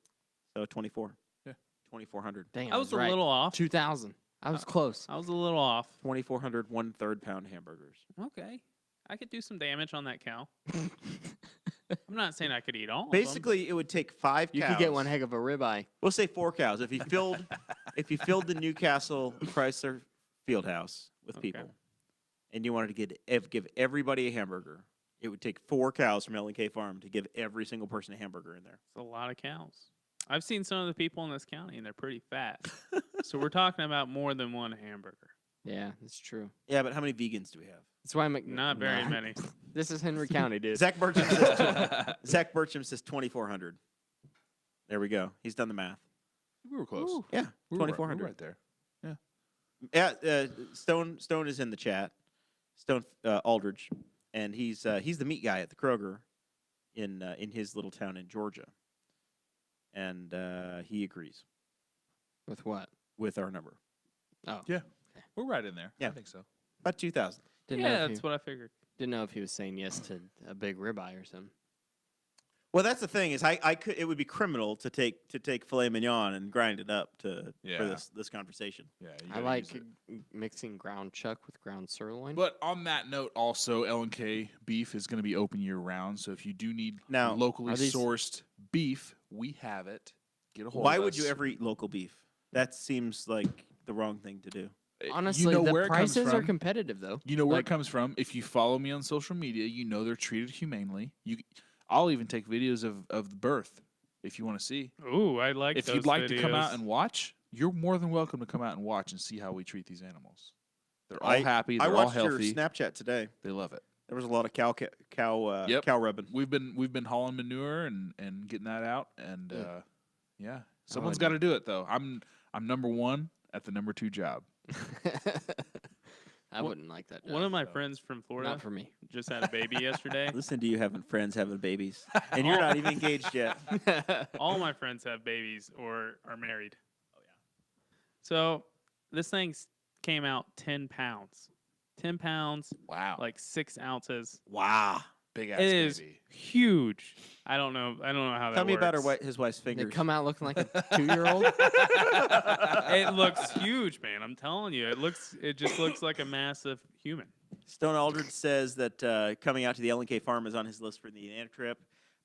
So 24. Yeah. 2,400. Dang, I was a right. little off. 2,000. I was close. I was a little off. 2,400 1/3 pound hamburgers. Okay. I could do some damage on that cow. I'm not saying I could eat all of them. Basically, it would take 5 You cows. could get one heck of a ribeye. We'll say 4 cows. If you filled the Newcastle Chrysler Fieldhouse with Okay. people, and you wanted to give everybody a hamburger, it would take 4 cows from L&K Farm to give every single person a hamburger in there. It's a lot of cows. I've seen some of the people in this county, and they're pretty fat. So we're talking about more than one hamburger. Yeah, that's true. Yeah, but how many vegans do we have? That's why I'm Not very many. This is Henry County, dude. Zach Burcham says 2,400. There we go. He's done the math. We were close. Ooh. Yeah, We were 2,400. right there. Yeah, Stone is in the chat. Stone Aldridge, and he's the meat guy at the Kroger in his little town in Georgia, and he agrees With what? with our number. Oh. Yeah. We're right in there. Yeah. I think so. About 2,000. Didn't know Yeah, if that's what I figured. didn't know if he was saying yes to a big ribeye or something. Well, that's the thing is I could, it would be criminal to take filet mignon and grind it up for Yeah. this conversation. Yeah. you I gotta like use it. mixing ground chuck with ground sirloin. But on that note, also L&K beef is going to be open year round. So if you do need Now, locally are these- sourced beef, we have it. Get a hold Why of would you us. ever eat local beef? That seems like the wrong thing to do. Honestly, you know the where it comes prices are from. competitive, though. You know where Like- it comes from. If you follow me on social media, you know they're treated humanely. I'll even take videos of the birth if you want to see. Ooh, I like If those you'd like to come out videos. and watch, you're more than welcome to come out and watch and see how we treat these animals. They're all I- happy. I They're all watched your healthy. Snapchat today. They love it. There was a lot of cow Yep. rubbing. We've been hauling manure and getting that out, and yeah, someone's would- got to do it though. I'm number 1 at the number 2 job. I wouldn't like that. One job. of my friends from Florida Not for me. just had a baby yesterday. Listen to you having friends having babies, and you're not even engaged yet. All my friends have babies or are married. Oh yeah. So this thing came out 10 pounds. 10 pounds, Wow, like 6 ounces. Wow. big ass It is baby. huge. I don't know how that Tell me about works. his wife's They fingers. come out looking like a 2-year-old. It looks huge, man. I'm telling you. It just looks like a massive human. Stone Aldridge says that coming out to the L&K Farm is on his list for the Indiana trip.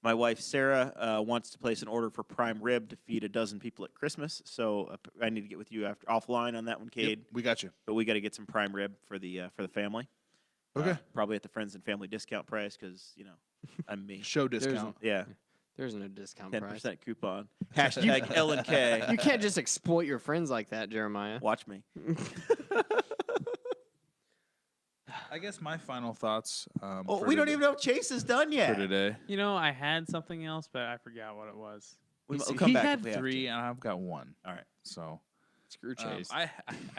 My wife, Sarah, wants to place an order for prime rib to feed a dozen people at Christmas. So I need to get with you offline on that one, Cade. Yep, we got you. But we got to get some prime rib for the family. Okay. Probably at the friends and family discount price because, I'm me. Show discount. Yeah, There's no discount 10% price. coupon. Hashtag L&K. You can't just exploit your friends like that, Jeremiah. Watch me. I guess my final thoughts. Oh, we don't even know if Chase is done yet. for today. I had something else, but I forgot what it was. We'll He come back had if we have 3, to. and I've got 1. All right. So Screw Chase. I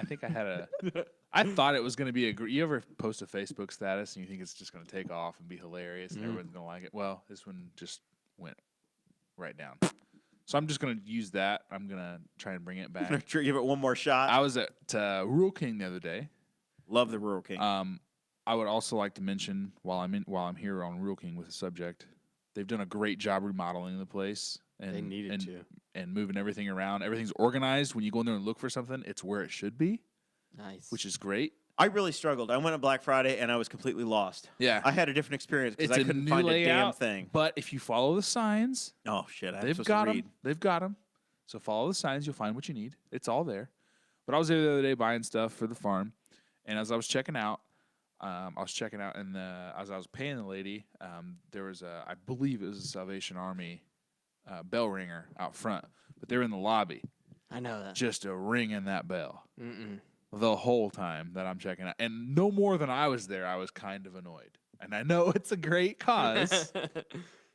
think I had a I thought it was going to be you ever post a Facebook status and you think it's just going to take off and be hilarious and everyone's going to like it? Well, this one just went right down. So I'm just going to use that. I'm going to try and bring it back. Give it one more shot. I was at Rural King the other day. Love the Rural King. I would also like to mention while I'm here on Rural King with the subject, they've done a great job remodeling the place. And, They needed to. And moving everything around. Everything's organized. When you go in there and look for something, it's where it should be. Nice. Which is great. I really struggled. I went on Black Friday and I was completely lost. Yeah. I had a different experience because It's I a couldn't new find a damn layout, thing. But if you follow the signs, Oh shit! I'm they've supposed got to them. read. They've got them. So follow the signs. You'll find what you need. It's all there. But I was there the other day buying stuff for the farm, and as I was checking out, and as I was paying the lady, there was I believe it was a Salvation Army bell ringer out front, but they're in the lobby, I know that. just ringing that bell Mm-mm. the whole time that I'm checking out. And no more than I was there, I was kind of annoyed. And I know it's a great cause,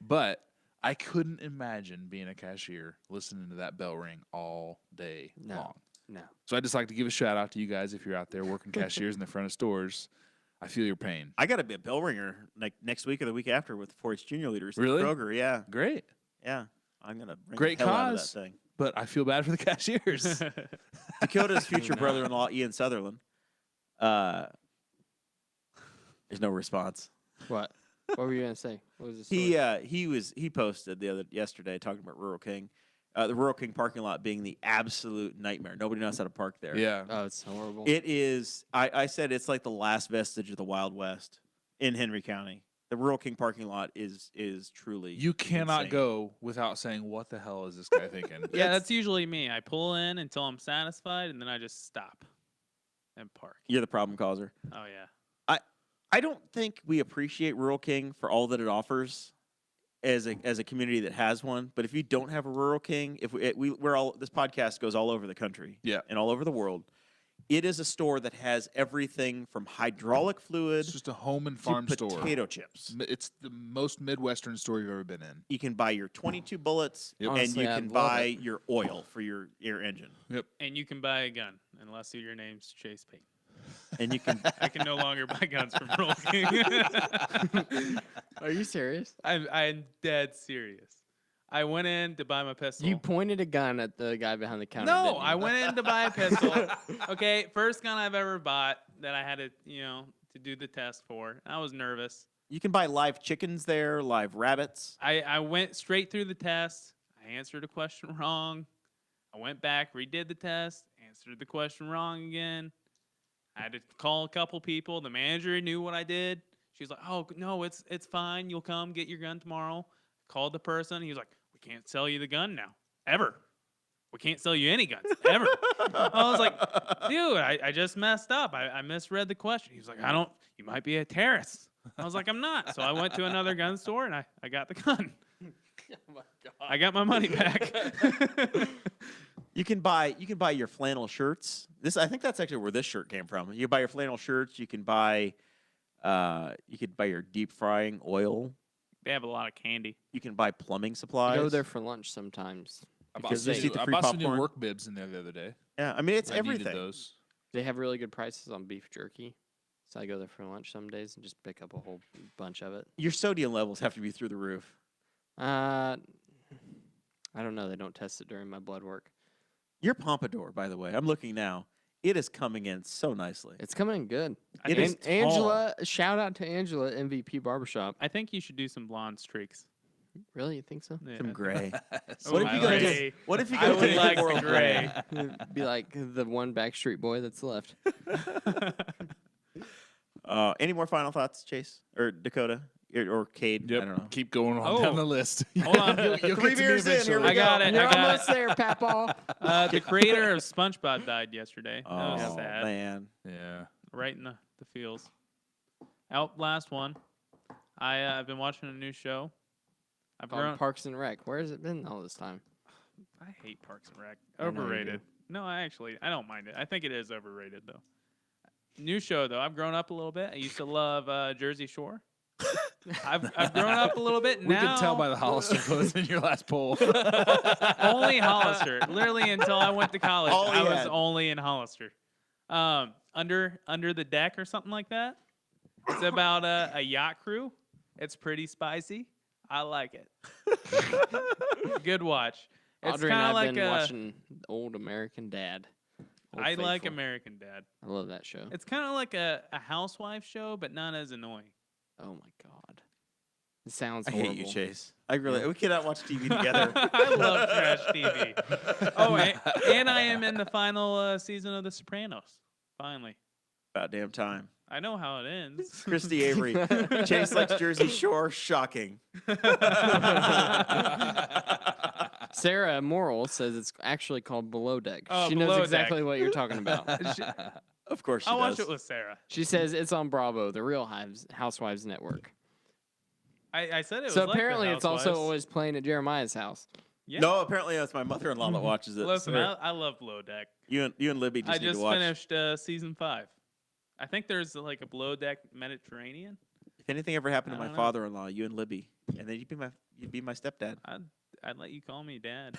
but I couldn't imagine being a cashier listening to that bell ring all day long. No. So I'd just like to give a shout out to you guys if you're out there working cashiers in the front of stores. I feel your pain. I got to be a bell ringer like next week or the week after with 4-H junior leaders. at Really? Koger, yeah, Great. yeah. I'm gonna ring Great the hell out of cause. that thing. But I feel bad for the cashiers. Dakota's future brother-in-law, Ian Sutherland. There's no response. What? What were you gonna say? What was the story? He posted yesterday talking about Rural King, the Rural King parking lot being the absolute nightmare. Nobody knows how to park there. Yeah. Oh, it's horrible. It is. I said it's like the last vestige of the Wild West in Henry County. The Rural King parking lot is truly. You cannot insane. go without saying, what the hell is this guy thinking? Yeah, that's usually me. I pull in until I'm satisfied, and then I just stop and park. You're the problem causer. Oh yeah. I don't think we appreciate Rural King for all that it offers as a community that has one. But if you don't have a Rural King, if we're all this podcast goes all over the country, Yeah. and all over the world. It is a store that has everything from hydraulic fluid It's just a home and to farm store. potato chips. It's the most Midwestern store you've ever been in. You can buy your 22 bullets, Yep. and Honestly, you I'd can love buy it. your oil for your engine, And you can buy a gun unless your name's Chase Peyton. and you can. I can no longer buy guns from Rural King. Are you serious? I'm dead serious. I went in to buy my pistol. You pointed a gun at the guy behind the counter. No, didn't you? I went in to buy a pistol. Okay, first gun I've ever bought that I had to, to do the test for. I was nervous. You can buy live chickens there, live rabbits. I went straight through the test. I answered a question wrong. I went back, redid the test, answered the question wrong again. I had to call a couple people. The manager knew what I did. She was like, "Oh no, it's fine. You'll come get your gun tomorrow." Called the person. He was like, "We can't sell you the gun now, ever. We can't sell you any guns, ever." I was like, "Dude, I just messed up. I misread the question." He was like, you might be a terrorist." I was like, "I'm not." So I went to another gun store and I got the gun. Oh my God. I got my money back. You can buy your flannel shirts. I think that's actually where this shirt came from. You buy your flannel shirts. You can buy your deep frying oil. They have a lot of candy. You can buy plumbing I supplies. go there for lunch sometimes. I bought Because some they new- eat the I free bought some new popcorn. work bibs in there the other day. Yeah, I mean it's I needed everything. those. They have really good prices on beef jerky. So I go there for lunch some days and just pick up a whole bunch of it. Your sodium levels have to be through the roof. I don't know. They don't test it during my blood work. Your pompadour, by the way, I'm looking now. It is coming in so nicely. It's coming in good. It is tall. Angela, shout out to Angela, MVP Barbershop. I think you should do some blonde streaks. Really, you think so? Yeah. Some gray. Oh, What if you go gray. to What if you I go would to like the World gray. Be like the one Backstreet Boy that's left. Any more final thoughts, Chase or Dakota or Kade? Yep. I don't know. Keep going on Oh. down the list. Hold on. You'll Three get to me beers in, here eventually. we I got go. it. You're I got almost it. there, Papaw. The creator of SpongeBob died yesterday. That was Oh sad. man. Yeah. Right in the feels. Last one. I've been watching a new show. I've Called grown. Parks and Rec. Where has it been all this time? I hate Parks and Rec. I know you Overrated. No, I don't mind it. I think it is overrated though. New show though. I've grown up a little bit. I used to love Jersey Shore. I've grown up a little bit. We Now can tell by the Hollister clothes in your last poll. only Hollister. Literally until I went to college, All he I was had. only in Hollister. Under the Deck or something like that. It's about a yacht crew. It's pretty spicy. I like it. Good watch. It's Audrey and kind of I've like been a. watching Old American Dad. Old I like Faithful. American Dad. I love that show. It's kind of like a housewife show, but not as annoying. Oh my god, it sounds I horrible. hate you, Chase. we cannot watch TV together. I love trash TV. Oh, and I am in the final season of The Sopranos. Finally. About damn time. I know how it ends. Christy Avery. Chase likes Jersey Shore. Shocking. Sarah Morrell says it's actually called Below Deck. Oh, She knows Below exactly Deck. what you're talking about. Of course she I'll does. watch it with Sarah. She says it's on Bravo, the Real Housewives Network. I said it was So like The apparently it's also Housewives. always playing at Jeremiah's house. Yeah. No, apparently that's my mother-in-law that watches it. Listen, Her- I love Below Deck. you and Libby just I need just to watch. finished season 5. I think there's like a Below Deck Mediterranean. If anything ever happened to I my don't know. father-in-law, you and Libby, and then you'd be my stepdad. I'd let you call me Dad.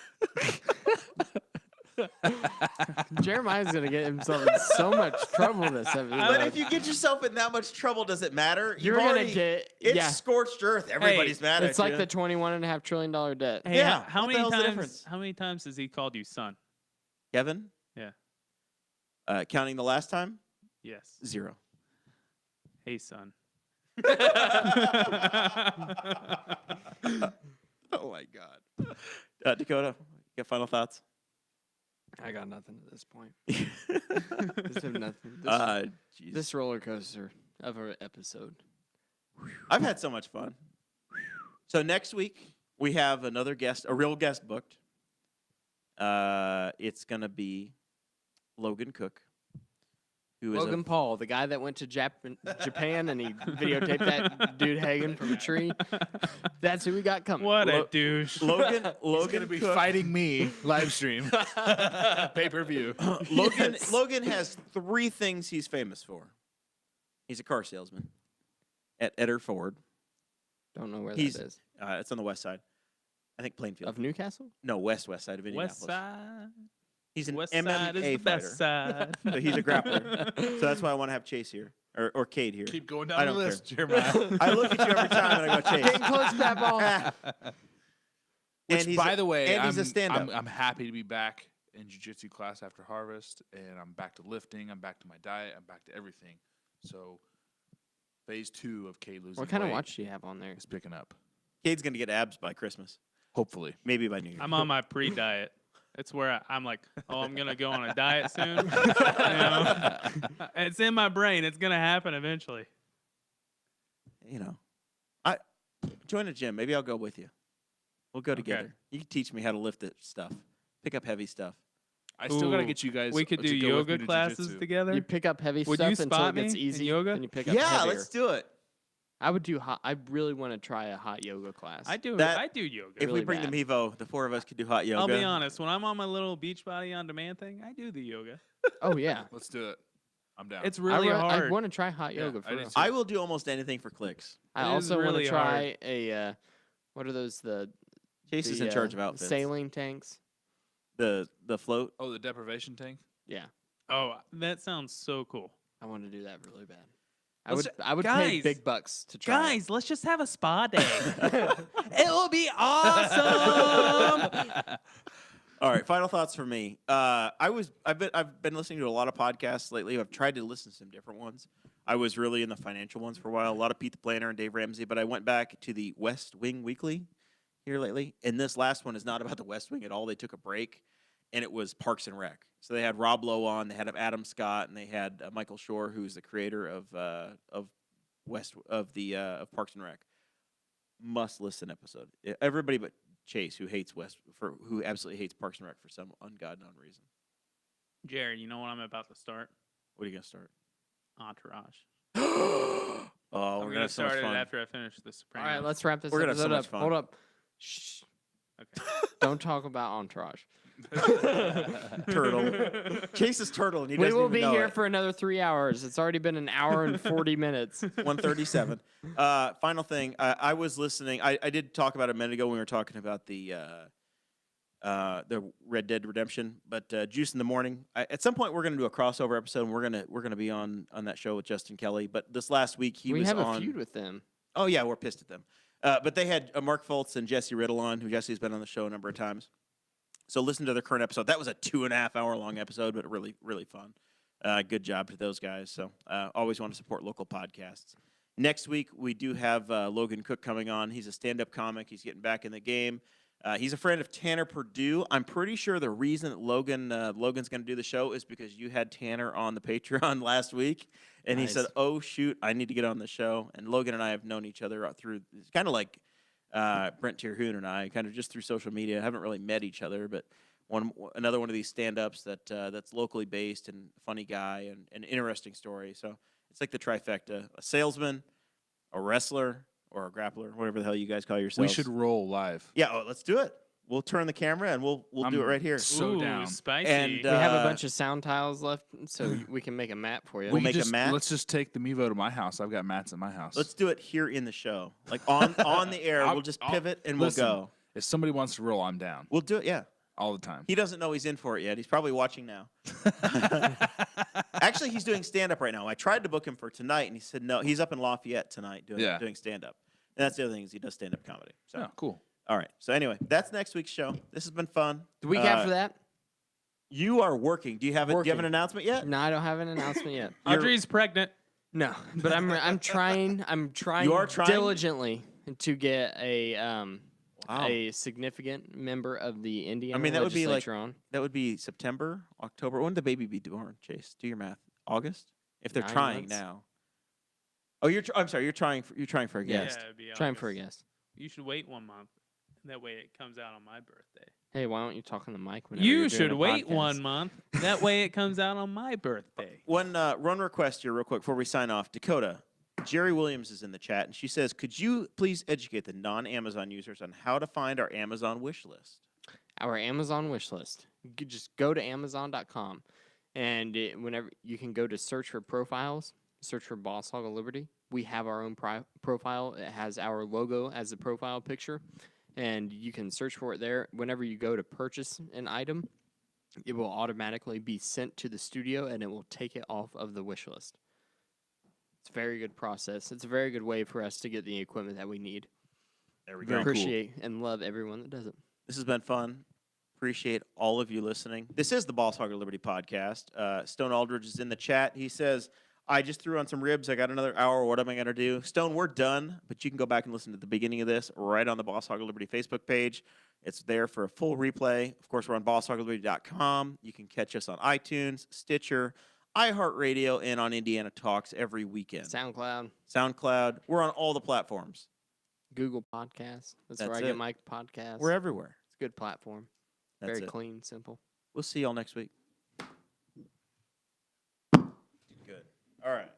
Jeremiah's gonna get himself in so much trouble this episode. But if you get yourself in that much trouble, does it matter? you're You've gonna already- get It's scorched earth. Everybody's mad at it's like you. the $21.5 trillion debt. Hey, Yeah, how what the many hell's the times? difference? How many times has he called you son? Kevin. Yeah. Counting the last time, Yes. 0. Hey, son. Oh my God. Dakota, you got final thoughts? I got nothing at this point. This is nothing. Jeez. This roller coaster of an episode. I've had so much fun. So next week we have another guest, a real guest booked. It's gonna be Logan Cook, who is Logan Paul, the guy that went to Japan and he videotaped that dude hanging from a tree. That's who we got coming. What a douche. Logan. He's Logan gonna be Cook. fighting me live stream, pay-per-view. Logan has 3 things he's famous for. He's a car salesman at Eder Ford. Don't know where He's- that is. It's on the west side. I think Plainfield. Of Newcastle? No, west side of Indianapolis. West side. He's an West MMA side is the fighter. best side. So he's a grappler. So that's why I want to have Chase here or Kade here. Keep going I down the don't list, Jeremiah. I look at you every time and I go, Chase. Getting close to that ball. And Which, he's by the way, and he's a stand-up. I'm happy to be back in jiu-jitsu class after harvest, and I'm back to lifting. I'm back to my diet. I'm back to everything. So, phase 2 of Kade losing What kind of weight watch do you have on there? is picking up. Cade's gonna get abs by Christmas, Hopefully, maybe by New Year. I'm on my pre-diet. It's where I'm like, oh, I'm going to go on a diet soon. You know? It's in my brain. It's going to happen eventually. You know, I join a gym. Maybe I'll go with you. We'll go Okay. together. You can teach me how to lift it stuff, pick up heavy stuff. I still gotta Ooh, get you guys. We could to do go with me yoga to classes jiu-jitsu. together. You pick up heavy Would stuff you until spot it gets me in easy. yoga? Then you pick up Yeah, heavier. let's do it. I would do hot. I really want to try a hot yoga class. I do That- yoga. If Really we bring bad. the Mevo, the 4 of us could do hot yoga. I'll be honest. When I'm on my little Beachbody on demand thing, I do the yoga. Oh yeah. Let's do it. I'm down. It's really I hard. want to try hot Yeah, yoga I for do real. too. I will do almost anything for clicks. I It is also want really to try a what are those Chase is in charge of outfits. sailing tanks. The float. Oh, the deprivation tank. Yeah, Oh, that sounds so cool. I want to do that really bad. Let's I would pay guys, big bucks to try. it. Guys, let's just have a spa day. It will be awesome. All right, final thoughts for me. I've been listening to a lot of podcasts lately. I've tried to listen to some different ones. I was really in the financial ones for a while. A lot of Pete the Planner and Dave Ramsey, but I went back to the West Wing Weekly here lately. And this last one is not about the West Wing at all. They took a break, and it was Parks and Rec. So they had Rob Lowe on, they had Adam Scott, and they had Michael Shore, who's the creator of Parks and Rec. Must listen episode. Everybody but Chase, who who absolutely hates Parks and Rec for some ungodly reason. Jared, you know what I'm about to start? What are you gonna start? Entourage. Oh, I'm we're gonna gonna have so much start it fun. after I finish The All Sopranos. right, let's wrap this We're gonna have so episode much up. fun. Hold up. Shh. Okay. Don't talk about Entourage. Turtle. Chase is turtle, and he We doesn't will even be know here it. for another 3 hours. It's already been an hour and 40 minutes. 137. Final thing. I was listening. I did talk about it a minute ago when we were talking about the the Red Dead Redemption. But Juice in the Morning. At some point, we're going to do a crossover episode, and we're gonna be on that show with Justin Kelly. But this last week, we was have on. a feud with them. Oh yeah, we're pissed at them. But they had Mark Foltz and Jesse Riddle on, who Jesse's been on the show a number of times. So listen to their current episode. That was a 2.5 hour long episode, but really, really fun. Good job to those guys. So always want to support local podcasts. Next week, we do have Logan Cook coming on. He's a stand-up comic. He's getting back in the game. He's a friend of Tanner Purdue. I'm pretty sure the reason that Logan's going to do the show is because you had Tanner on the Patreon last week, and Nice. he said, "Oh shoot, I need to get on the show." And Logan and I have known each other through kind of like Brent Terhune and I, kind of just through social media. Haven't really met each other, but another one of these stand-ups that's locally based and a funny guy and an interesting story. So it's like the trifecta: a salesman, a wrestler, or a grappler, whatever the hell you guys call yourselves. We should roll live. Yeah, let's do it. We'll turn the camera and we'll do it right here. So Ooh, down. spicy. And, We have a bunch of sound tiles left, so we can make a map for you. We'll make a just, mat? Let's just take the Mevo to my house. I've got mats at my house. Let's do it here in the show, like on the air. I'll- We'll just I'll- pivot and listen, we'll go. If somebody wants to roll, I'm down We'll do it. Yeah, all the time. he doesn't know he's in for it yet. He's probably watching now. Actually, he's doing stand up right now. I tried to book him for tonight, and he said no. He's up in Lafayette tonight doing stand up. And that's the other thing is he does stand up comedy. So Oh, cool. all right. So anyway, that's next week's show. This has been fun. The week after that? You are working. Do you have an Working. announcement yet? No, I don't have an announcement yet. Audrey's pregnant. No, but I'm trying. I'm trying. You are trying? diligently to get a Wow. a significant member of the Indiana that would be like legislature on. That would be September, October. When did the baby be born, Chase? Do your math. August? If they're 9 trying months. now. Oh, I'm sorry. You're trying for a Yeah. guest. it'd be Trying for a August. guess. You should wait 1 month. That way it comes out on my birthday. Hey, why don't you talk on the mic? Whenever You you're doing should a wait podcast? 1 month. That way it comes out on my birthday. One run request here, real quick, before we sign off. Dakota, Jerry Williams is in the chat, and she says, "Could you please educate the non-Amazon users on how to find our Amazon wish list?" Our Amazon wish list. You could just go to Amazon.com, and whenever you can go to search for profiles, search for Boss Hog of Liberty. We have our own profile. It has our logo as the profile picture, and you can search for it there. Whenever you go to purchase an item, it will automatically be sent to the studio, and it will take it off of the wish list. It's a very good process. It's a very good way for us to get the equipment that we need. There we Very go. cool. Appreciate and love everyone that does it. This has been fun. Appreciate all of you listening. This is the Boss Hog of Liberty podcast. Stone Aldridge is in the chat. He says, "I just threw on some ribs. I got another hour. What am I going to do?" Stone, we're done, but you can go back and listen to the beginning of this right on the Boss Hog of Liberty Facebook page. It's there for a full replay. Of course, we're on bosshogliberty.com. You can catch us on iTunes, Stitcher, iHeartRadio, and on Indiana Talks every weekend. SoundCloud. We're on all the platforms. Google Podcasts. That's where That's I get it. my podcast. We're everywhere. It's a good platform. That's Very it. clean, simple. We'll see y'all next week. Good. All right.